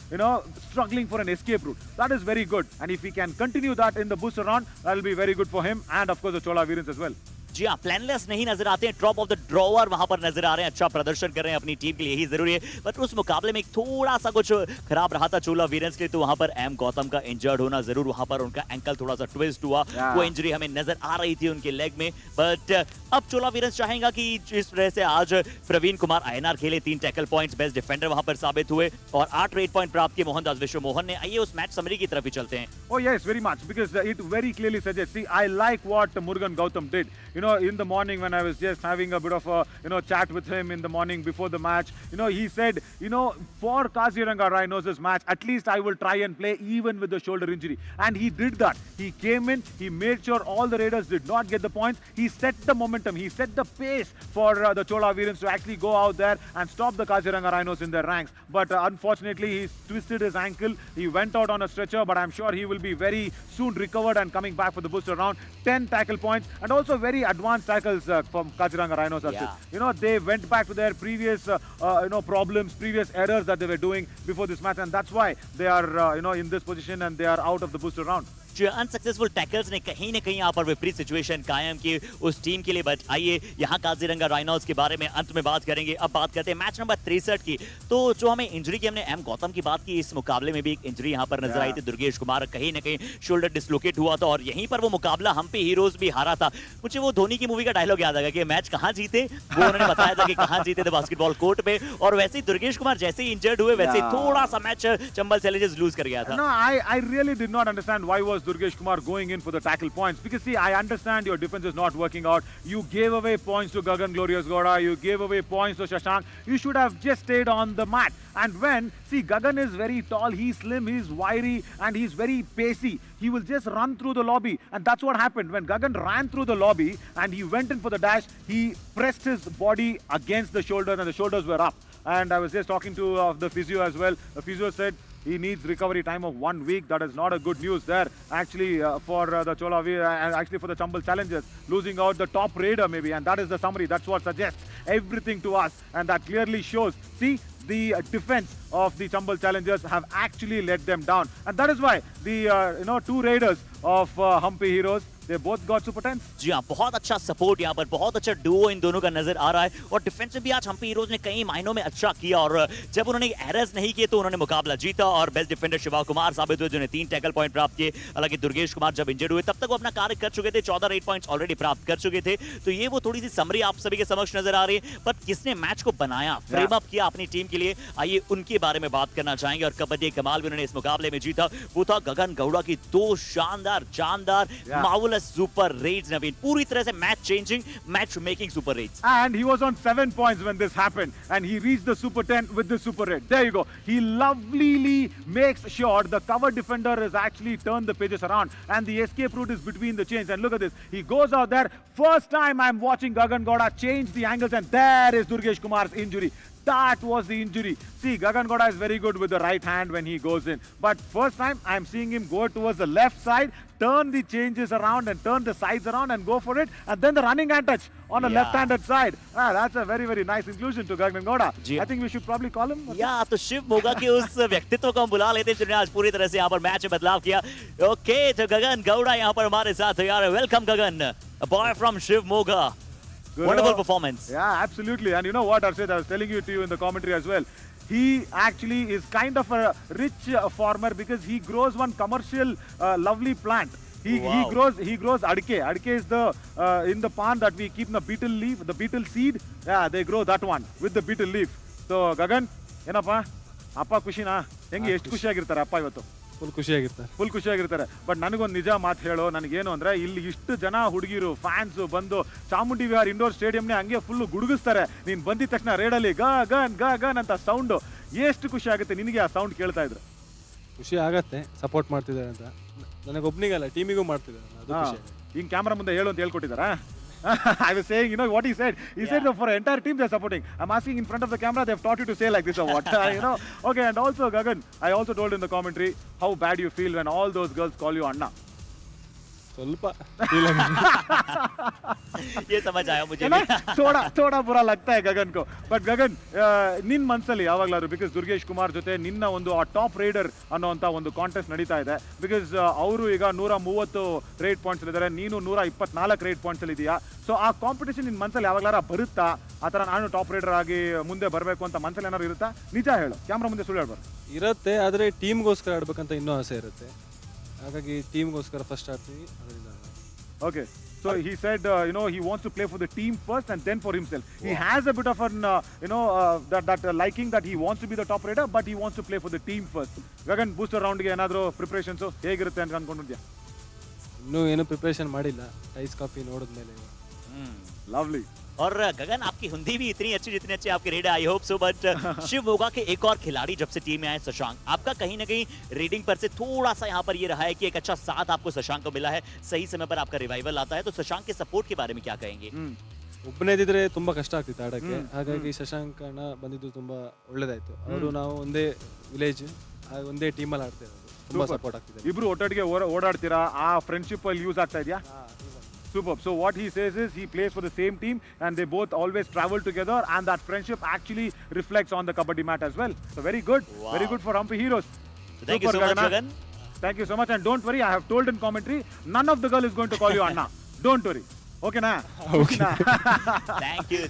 struggling for an escape route. That is very good, and if he can continue that in the booster round, that will be very good for him and of course the Chola Veerans as well. जी हाँ, प्लानलेस नहीं नजर आते हैं, top of the drawer वहां पर नजर आ रहे हैं, अच्छा प्रदर्शन कर रहे हैं अपनी टीम के लिए, यही जरूरी है। बट उस मुकाबले में थोड़ा सा कुछ खराब रहा था चोला वीरंस के लिए, तो वहां पर एम गौतम का इंजर्ड होना जरूर, वहां पर उनका एंकल थोड़ा सा ट्विस्ट हुआ, वो इंजरी हमें नजर आ रही थी उनके लेग में। बट अब चोला वीरंस चाहेगा कि जिस तरह से आज प्रवीण कुमार आयनार खेले, 3 टैकल पॉइंट्स, बेस्ट डिफेंडर वहां पर साबित हुए, और 8 रेड पॉइंट प्राप्त किए मोहन दास विश्व मोहन ने। आइए उस मैच समरी की तरफ ही चलते हैं। Oh yes, very much, because it very clearly suggests, see, I like what Murugan Gautam did. in the morning when I was just having a bit of a, chat with him in the morning before the match, he said, for Kaziranga Rhinos' match, at least I will try and play even with the shoulder injury. And he did that. He came in, he made sure all the Raiders did not get the points. He set the momentum, he set the pace for the Chola Veerans to actually go out there and stop the Kaziranga Rhinos in their ranks. But unfortunately, he twisted his ankle. He went out on a stretcher, but I'm sure he will be very soon recovered and coming back for the booster round. 10 tackle points and also very advanced tackles from Kaziranga Rhinos. Yeah. They went back to their previous, problems, previous errors that they were doing before this match, and that's why they are, in this position and they are out of the booster round. जो unsuccessful tackles ने कहीं ना कहीं यहाँ पर विपरीत situation कायम की उस टीम के लिए। बट आइए यहाँ काजीरंगा राइनोज के बारे में अंत में बात करेंगे। अब बात करते हैं मैच नंबर 63 की। तो जो हमें इंजरी की, हमने एम गौतम की बात की, इस मुकाबले में भी एक इंजरी यहाँ पर नजर आई थी। दुर्गेश कुमार कहीं ना कहीं शोल्डर डिसलोकेट हुआ था और यहीं पर वो मुकाबला हम्पी हीरोज भी हारा था। मुझे वो धोनी की मूवी का डायलॉग याद आ गया कि मैच कहाँ जीते, वो उन्होंने बताया था कि कहाँ जीते थे, बास्केटबॉल कोर्ट पे। और वैसे ही दुर्गेश कुमार जैसे ही इंजर्ड हुए वैसे थोड़ा सा मैच चंबल चैलेंजर्स लूज कर गया था। No, I really did not understand why was Durgesh Kumar going in for the tackle points, because see, I understand your defense is not working out. You gave away points to Gagan Glorious Goda, you gave away points to Shashank. You should have just stayed on the mat. And when, see, Gagan is very tall, he's slim, he's wiry, and he's very pacey. He will just run through the lobby. And that's what happened. When Gagan ran through the lobby and he went in for the dash, he pressed his body against the shoulder and the shoulders were up. And I was just talking to the physio as well. The physio said he needs recovery time of 1 week. That is not a good news there. Actually, for the Chola and actually for the Chambal Challengers, losing out the top raider maybe. And that is the summary. That's what suggests everything to us. And that clearly shows, see, the defense of the Chambal Challengers have actually let them down. And that is why the, two raiders of Humpy Heroes, they both got super 10. जी हाँ, बहुत अच्छा support यहाँ पर, बहुत अच्छा Duo इन दोनों का नजर आ रहा है। और डिफेंस में भी आज हम्पी हीरोज ने कई मायनों में अच्छा किया और जब उन्होंने एरर्स नहीं किए तो उन्होंने मुकाबला जीता और बेस्ट डिफेंडर शिवा कुमार साबित हुए जिन्होंने 3 टैकल पॉइंट प्राप्त किए। हालांकि दुर्गेश कुमार जब इंजर्ड हुए तब तक वो अपना कार्य कर चुके थे, 14 रेड पॉइंट्स ऑलरेडी प्राप्त कर चुके थे। तो ये वो थोड़ी सी समरी आप सभी के समक्ष नजर आ रही है। पर किसने मैच को बनाया, फ्रेम अप किया अपनी टीम के लिए, आइए उनके बारे में बात करना चाहेंगे। और कबड्डी कमाल भी उन्होंने इस मुकाबले में जीता, वो था गगन गौड़ा की 2 शानदार जानदार मार्वेलस सुपर रेड्स। नवीन, पूरी तरह से match changing, match making super raids. And he was on 7 points when this happened, and he reached the super 10 with the super raid. There you go. He lovelily makes sure the cover defender has actually turned the pages around, and the escape route is between the chains. And look at this. He goes out there. First time I'm watching Gagan Gowda change the angles, and there is Durgesh Kumar's injury. That was the injury. See, Gagan Gowda is very good with the right hand when he goes in. But first time, I'm seeing him go towards the left side, turn the changes around and turn the sides around and go for it. And then the running hand touch on the left-handed side. That's a very, very nice inclusion to Gagan Gowda. I think we should probably call him. या तो शिव मोगा के उस व्यक्तित्व को हम बुला लेते हैं जिन्होंने आज पूरी तरह से यहाँ पर मैच में बदलाव किया। ओके, तो गगन गौड़ा यहाँ पर हमारे साथ है यार। Welcome Gagan, a boy from Shiv Moga. Good. Wonderful performance. Yeah, absolutely. And you know what, Arshad, I was telling you to you in the commentary as well. He actually is kind of a rich farmer because he grows one commercial lovely plant. He grows adike. Adike is the in the pond that we keep in the beetle leaf, the beetle seed. Yeah, they grow that one with the beetle leaf. So Gagan, ಏನಪ್ಪ ಅಪ್ಪ ಖುಷಿನಾ? ಹೆಂಗೆ ಎಷ್ಟು ಖುಷಿಯಾಗಿರ್ತಾರೆ ಅಪ್ಪ ಇವತ್ತು? Full ಖುಷಿಯಾಗಿರ್ತಾರೆ. But ನನಗೊಂದು ನಿಜ ಮಾತು ಹೇಳೋ, ನನಗೇನು ಅಂದ್ರೆ ಇಲ್ಲಿ ಇಷ್ಟು ಜನ ಹುಡುಗಿರು ಫ್ಯಾನ್ಸ್ ಬಂದು ಚಾಮುಂಡಿ ವಿಹಾರ್ ಇಂಡೋರ್ ಸ್ಟೇಡಿಯಂನೇ ಹಂಗೆ ಫುಲ್ ಗುಡುಗಿಸ್ತಾರೆ. ನೀನ್ ಬಂದಿದ ತಕ್ಷಣ ರೇಡಲ್ಲಿ ಗನ್ ಗನ್ ಅಂತ ಸೌಂಡು ಎಷ್ಟು ಖುಷಿ ಆಗುತ್ತೆ ನಿನಗೆ ಆ ಸೌಂಡ್ ಕೇಳ್ತಾ ಇದ್ರೆ? ಖುಷಿ ಆಗತ್ತೆ, ಸಪೋರ್ಟ್ ಮಾಡ್ತಿದ್ದಾರೆ ಅಂತ. ನನಗೊಬ್ಬನಿಗಲ್ಲ, ಟೀಮಿಗೂ ಮಾಡ್ತಿದ್ದಾರೆ. ಅದು ಖುಷಿ. ಹಿಂಗ್ ಕ್ಯಾಮ್ರಾ ಮುಂದೆ ಹೇಳು ಅಂತ ಹೇಳ್ಕೊಟ್ಟಿದ್ದಾರಾ? I was saying, you know what he said? He said for an entire team they're supporting. I'm asking in front of the camera, they've taught you to say like this or what? You know? Okay, and also Gagan, I also told in the commentary how bad you feel when all those girls call you Anna. ಸ್ವಲ್ಪ ये समझ आया मुझे थोड़ा बुरा लगता है गगन को. बट गगन, ನಿನ್ ಮನಸ್ಸಲ್ಲಿ ಯಾವಾಗಲಾದ್ರು, ಬಿಕಾಸ್ ದುರ್ಗೇಶ್ ಕುಮಾರ್ ಜೊತೆ ನಿನ್ನ ಒಂದು ಆ ಟಾಪ್ ರೈಡರ್ ಅನ್ನೋಂಥ ಒಂದು ಕಾಂಟೆಸ್ಟ್ ನಡೀತಾ ಇದೆ, ಬಿಕಾಸ್ ಅವರು ಈಗ 130 ರೇಟ್ ಪಾಯಿಂಟ್ಸ್ ಇದ್ದಾರೆ, ನೀನು 124 ರೇಟ್ ಪಾಯಿಂಟ್ಸ್ ಅಲ್ಲಿ ಇದೆಯಾ. ಸೊ ಆ ಕಾಂಪಿಟೇಷನ್ ನಿನ್ ಮನಸ್ಸಲ್ಲಿ ಯಾವಾಗಲಾರ ಬರುತ್ತಾ? ಆ ಥರ ನಾನು ಟಾಪ್ ರೈಡರ್ ಆಗಿ ಮುಂದೆ ಬರಬೇಕು ಅಂತ ಮನಸ್ಸಲ್ಲಿ ಏನಾದ್ರು ಇರುತ್ತಾ? ನಿಜ ಹೇಳು, ಕ್ಯಾಮ್ರಾ ಮುಂದೆ ಸುಳ್ಳು ಹೇಳ್ಬಾರ್ದು. ಇರುತ್ತೆ, ಆದರೆ ಟೀಮ್ಗೋಸ್ಕರ ಆಡ್ಬೇಕಂತ ಇನ್ನೂ ಆಸೆ ಇರುತ್ತೆ. ಹಾಗಾಗಿ ಟೀಮ್ಗೋಸ್ಕರ ಫಸ್ಟ್ ಆಡ್ತೀವಿ. Okay, so he said, he wants to play for the team first and then for himself. Wow. He has a bit of an, that liking that he wants to be the top raider, but he wants to play for the team first. Gagan, booster round ge ಏನಾದರೂ preparations ಹೇಗಿರುತ್ತೆ ಅಂತ ಅನ್ಕೊಂಡಿದ್ಯಾ? ಇನ್ನೂ ಏನು preparation ಮಾಡಿಲ್ಲ, ties copy ನೋಡಿದ್ಮೇಲೆ Lovely. और गगन आपकी हिंदी भी इतनी अच्छी जितनी अच्छी आपकी रेड है, I hope so. But Shivamogga के एक और खिलाड़ी जब से टीम में आए शशांक, आपका कहीं ना कहीं रीडिंग पर से थोड़ा सा यहाँ पर ये रहा है कि एक अच्छा साथ आपको शशांक को मिला है, सही समय पर आपका रिवाइवल आता है, तो शशांक के सपोर्ट के बारे में क्या कहेंगे? ಒಬ್ಬನೇ ಇದ್ದಿದ್ರೆ ತುಂಬಾ ಕಷ್ಟ ಆಗ್ತಿತ್ತು ಆಡಕ್ಕೆ, ಹಾಗಾಗಿ ಶಶಾಂಕ್ ಅಣ್ಣ ಬಂದಿದ್ದು ತುಂಬಾ ಒಳ್ಳೇದಾಯ್ತು. ಅವರು ನಾವು ಒಂದೇ ವಿಲೇಜ್ ಒಂದೇ ಟೀಮಲ್ಲಿ ಆಡ್ತಾ ಇರೋದು, ತುಂಬಾ ಸಪೋರ್ಟ್ ಆಗ್ತಿದೆ. ಇಬ್ರು ಒಟ್ಟೊಟ್ಟಿಗೆ ಓಡಾಡ್ತೀರಾ, ಆ ಫ್ರೆಂಡ್ಶಿಪ್ ಅಲ್ಲಿ ಯೂಸ್ ಆಗ್ತಾ ಇದೆಯಾ? Superb. So what he says is he plays for the same team and they both always travel together, and that friendship actually reflects on the Kabaddi mat as well. So very good. Wow. Very good for Humpy Heroes. Thank you so much, Gagan. Thank you so much, and don't worry, I have told in commentary, none of the girl is going to call you Anna. Don't worry. Okay na? Okay.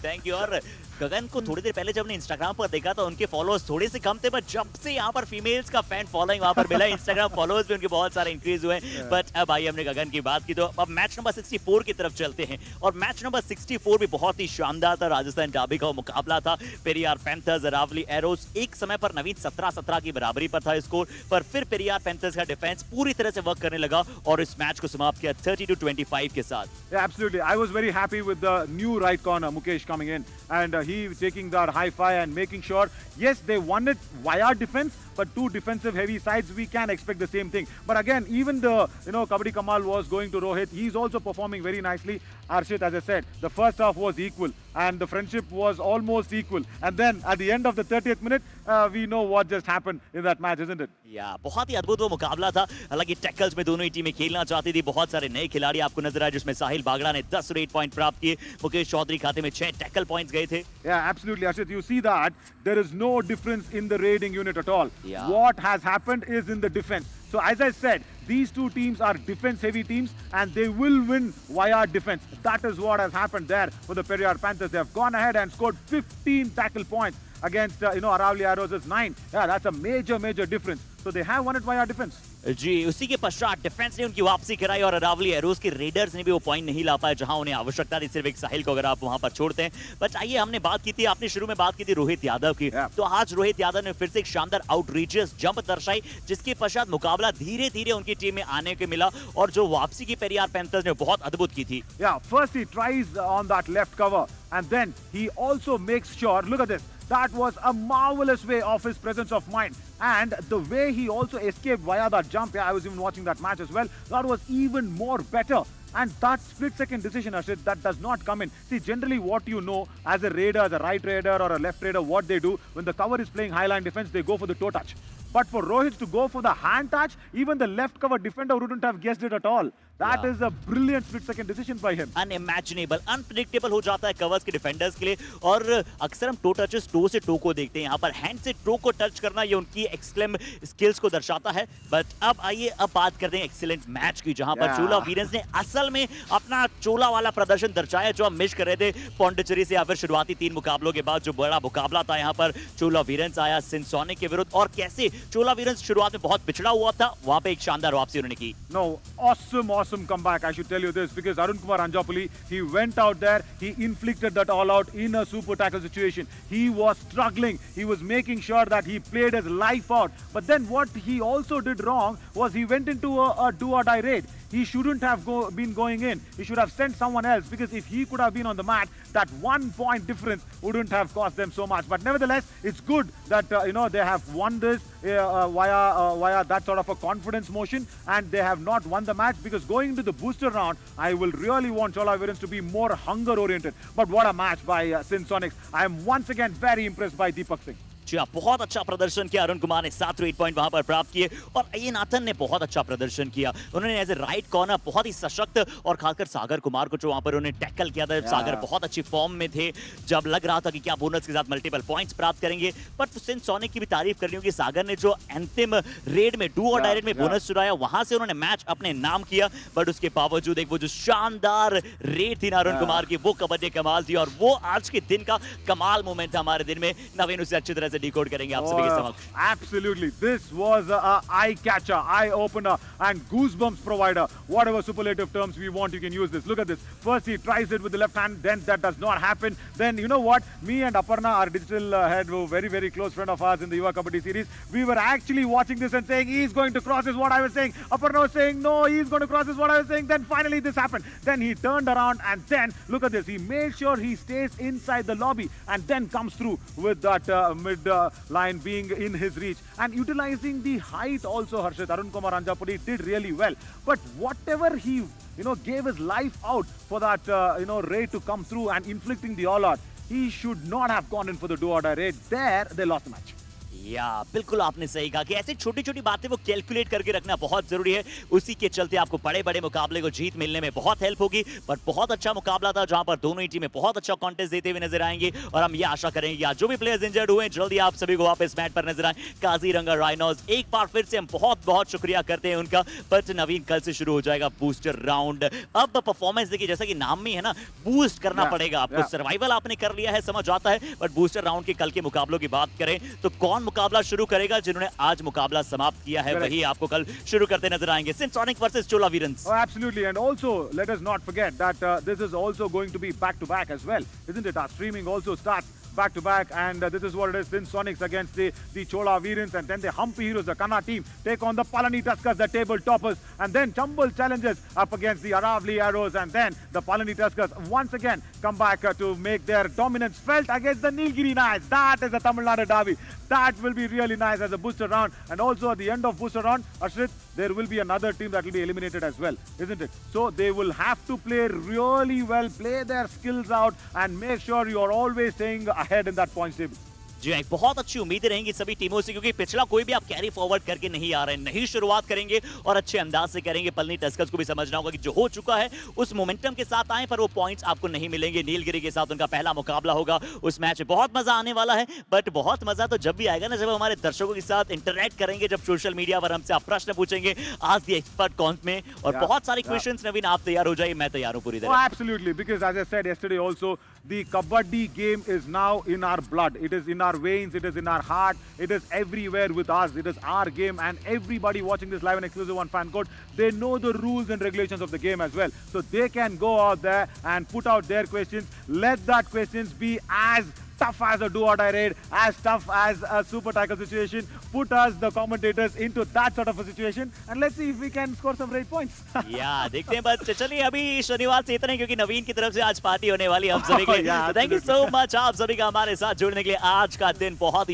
Thank you. और गगन को थोड़ी देर पहले जब हमने Instagram पर देखा तो उनके फॉलोअर्स थोड़े से कम थे, बट जब से यहाँ पर फीमेल्स का फैन फॉलोइंग वहाँ पर मिला, इंस्टाग्राम फॉलोअर्स भी उनके बहुत सारे इंक्रीज हुए. बट अब आइए हमने गगन की बात की तो अब मैच नंबर 64 की तरफ चलते हैं. और मैच नंबर 64 भी बहुत ही शानदार था. राजस्थान डाबी का मुकाबला था. Periyar panthers Aravali arrows. एक समय पर नवीन 17-17 की बराबरी पर था स्कोर, पर फिर पेरियार पैंथर्स का डिफेंस पूरी तरह से वर्क करने लगा और इस मैच को समाप्त किया 30-25 के साथ. Yeah, absolutely. I was very happy with the new right corner Mukesh coming in, and he taking that high five and making sure, yes, they won it via defense, but two defensive heavy sides, we can expect the same thing. But again, even the Kabaddi Kamal was going to Rohit, he's also performing very nicely. Arshit, as I said, the first half was equal and the friendship was almost equal, and then at the end of the 30th minute we know what just happened in that match, isn't it? या बहुत ही अद्भुत वो मुकाबला था. हालांकि tackles में दोनों ही टीमें खेलना चाहती थी. बहुत सारे नए खिलाड़ी आपको नजर आए, जिसमें साहिल बागड़ा ने 10 रेड पॉइंट प्राप्त किए. मुकेश चौधरी खाते में 6 टैकल पॉइंट्स गए थे. Yeah, absolutely, Arshit. You see that there is no difference in the raiding unit at all. Yeah. What has happened is in the defense. So as I said, these two teams are defense heavy teams and they will win via defense. That is what has happened there for the Periyar Panthers. They have gone ahead and scored 15 tackle points against Aravali Arrows' 9. Yeah, that's a major difference. So they have won it via defense. जी, उसी के पश्चात defence ने उनकी वापसी कराई और Aravalli arrows के readers ने भी वो पॉइंट नहीं ला पाए जहां उन्हें आवश्यकता थी, सिर्फ एक साहिल को अगर आप वहां पर छोड़ते हैं. बट आइए, हमने बात की थी, आपने शुरू में बात की थी रोहित यादव की, तो आज रोहित यादव ने फिर से एक शानदार आउटरीचियस जंप दर्शाई, जिसके पश्चात मुकाबला धीरे-धीरे उनकी टीम में आने को मिला और जो वापसी की पेरियार पैंथर्स ने बहुत अद्भुत की थी. Yeah, first he tries on that left cover and then he also makes sure, look at this, that was a marvelous way of his presence of mind, and the way he also escaped via that jump. Yeah, I was even watching that match as well. That was even more better. And that split-second decision, Arshit, that does not come in. See, generally what you know as a raider, as a right raider or a left raider, what they do, when the cover is playing high-line defense, they go for the toe touch. But for Rohit to go for the hand touch, even the left cover defender wouldn't have guessed it at all. That is a brilliant split-second decision by him. Unimaginable, unpredictable हो जाता है covers के defenders के लिए. और अक्सर हम to touches to से टो को देखते हैं, यहाँ पर हैंड से टो को टच करना ये उनकी एक्सट्रीम स्किल्स को दर्शाता है. बट अब आइए, अब बात करते हैं एक्सीलेंट मैच की, जहां पर चोला वीरेंस ने असल में अपना चोला वाला प्रदर्शन दर्शाया जो हम मिस कर रहे थे पौंडीचेरी से, या फिर शुरुआती 3 मुकाबलों के बाद जो बड़ा मुकाबला था यहाँ पर चोला वीरेंस आया सिंध सोनिक के विरुद्ध, और कैसे चोला वीरेंस शुरुआत में बहुत पिछड़ा हुआ था, वहां पे एक शानदार वापसी उन्होंने की. No, awesome comeback. I should tell you this because Arun Kumar Anjapuli, he went out there, he inflicted that all out in a super tackle situation. He was struggling. He was making sure that he played his life out. But then what he also did wrong was he went into a do-or-die raid. He shouldn't have been going in. He should have sent someone else, because if he could have been on the mat, that 1 point difference wouldn't have cost them so much. But nevertheless, it's good that they have won this via that sort of a confidence motion, and they have not won the match, because going into the booster round, I will really want Chola Veerans to be more hunger oriented. But what a match by Sindh Sonics. I am once again very impressed by Deepak Singh. जी हाँ, बहुत अच्छा प्रदर्शन किया. अरुण कुमार ने 7 red point वहां पर प्राप्त किए और अय्य नाथन ने बहुत अच्छा प्रदर्शन किया. उन्होंने एज ए राइट कॉर्नर बहुत ही सशक्त, और खासकर सागर कुमार को जो वहां पर उन्होंने टैकल किया था, सागर बहुत अच्छी फॉर्म में थे, जब लग रहा था कि क्या बोनस के साथ मल्टीपल पॉइंट्स प्राप्त करेंगे. पर सिंध सोनिक की भी तारीफ करनी होगी, सागर ने जो अंतिम रेड में डू और डायरेक्ट में बोनस चुराया, वहां से उन्होंने मैच अपने नाम किया. बट उसके बावजूद एक वो जो शानदार रेड थी ना अरुण कुमार की, वो कबड्डी कमाल थी, और वो आज के दिन का कमाल मोमेंट था हमारे दिन में. नवीन उसे अच्छी तरह से से डिकोड करेंगे आप सभी के समक्ष। Absolutely. This was a eye catcher, eye opener, and goosebumps provider. Whatever superlative terms we want, you can use this. Look at this. First, he tries it with the left hand, then that does not happen. Then, you know what? Me and Aparna, our digital head, were very, very close friend of ours in the Yuva Kabaddi series. We were actually watching this and saying, he's going to cross, is what I was saying. Aparna was saying, no, he's going to cross, is what I was saying. Then finally this happened. Then he turned around and then, look at this. He made sure he stays inside the lobby and then comes through with that mid line being in his reach. And utilizing the height also, Harshit, Arun Kumar Anjapuri did really well. But whatever he, gave his life out for that, raid to come through and inflicting the all-out, he should not have gone in for the do-or-die raid. There, they lost the match. या बिल्कुल आपने सही कहा कि ऐसी छोटी छोटी बातें वो कैलकुलेट करके रखना बहुत जरूरी है। उसी के चलते आपको बड़े बड़े मुकाबले को जीत मिलने में बहुत हेल्प होगी। पर बहुत अच्छा मुकाबला था जहां पर दोनों ही टीमें बहुत अच्छा कॉन्टेस्ट देते हुए नजर आएंगे और हम ये आशा करेंगे कि आज जो भी प्लेयर्स इंजर्ड हुए जल्दी आप सभी को वापस मैच पर नजर आए। काजीरंगा राइनोज एक बार फिर से हम बहुत बहुत शुक्रिया करते हैं उनका। बट नवीन कल से शुरू हो जाएगा बूस्टर राउंड। अब परफॉर्मेंस देखिए जैसा कि नाम में है ना, बूस्ट करना पड़ेगा आपको। सर्वाइवल आपने कर लिया है, समझ आता है, बट बूस्टर राउंड के कल के मुकाबलों की बात करें तो कौन मुकाबला शुरू करेगा? जिन्होंने आज मुकाबला समाप्त किया है वही आपको कल शुरू करते नजर आएंगे। Sindh sonic versus Chola Veerans. Oh, absolutely, and also let us not forget that this is also going to be back to back as well, isn't it? Our streaming also starts back to back, and this is what it is. Sindh Sonics against the Chola Veerans, and then the Humpy Heroes, the Kanna team, take on the Palani Tuskers, the table toppers, and then Chambal challenges up against the Aravali Arrows, and then the Palani Tuskers once again come back to make their dominance felt against the Nilgiri Knights. That is the Tamil Nadu derby. That will be really nice as a booster round, and also at the end of booster round, Ashrit, there will be another team that will be eliminated as well, isn't it? So they will have to play really well, play their skills out, and make sure you are always staying ahead in that points table. जी हाँ, बहुत अच्छी उम्मीदें रहेंगी सभी टीमों से क्योंकि पिछला कोई भी आप कैरी फॉरवर्ड करके नहीं आ रहे हैं। नई शुरुआत करेंगे और अच्छे अंदाज से करेंगे। पलनी टस्कर्स को भी समझना होगा कि जो हो चुका है उस मोमेंटम के साथ आए, पर वो पॉइंट्स आपको नहीं मिलेंगे। नीलगिरी के साथ उनका पहला मुकाबला होगा, उस मैच में बहुत मजा आने वाला है। बट बहुत मजा तो जब भी आएगा ना, जब हमारे दर्शकों के साथ इंटरेक्ट करेंगे, जब सोशल मीडिया पर हमसे आप प्रश्न पूछेंगे आज द एक्सपर्ट कॉन्फ में, और बहुत सारे क्वेश्चंस। नवीन आप तैयार हो जाइए, मैं तैयार हूँ पूरी तरह। Absolutely, because as I said yesterday also, the Kabaddi game is now in our blood. It is in our veins, it is in our heart, it is everywhere with us. It is our game, and everybody watching this live and exclusive on Fan Code, they know the rules and regulations of the game as well. So they can go out there and put out their questions. Let that questions be as tough as a do-or-die raid, as tough as a super tackle situation. Put us, the commentators, into that sort of a situation, and let's see if we can score some great points. या देखते हैं। बस चलिए अभी शनिवार से इतना ही, क्योंकि नवीन की तरफ से आज पार्टी होने वाली है हम सभी के लिए। थैंक यू सो मच आप सभी का हमारे साथ जुड़ने के लिए। आज का दिन बहुत ही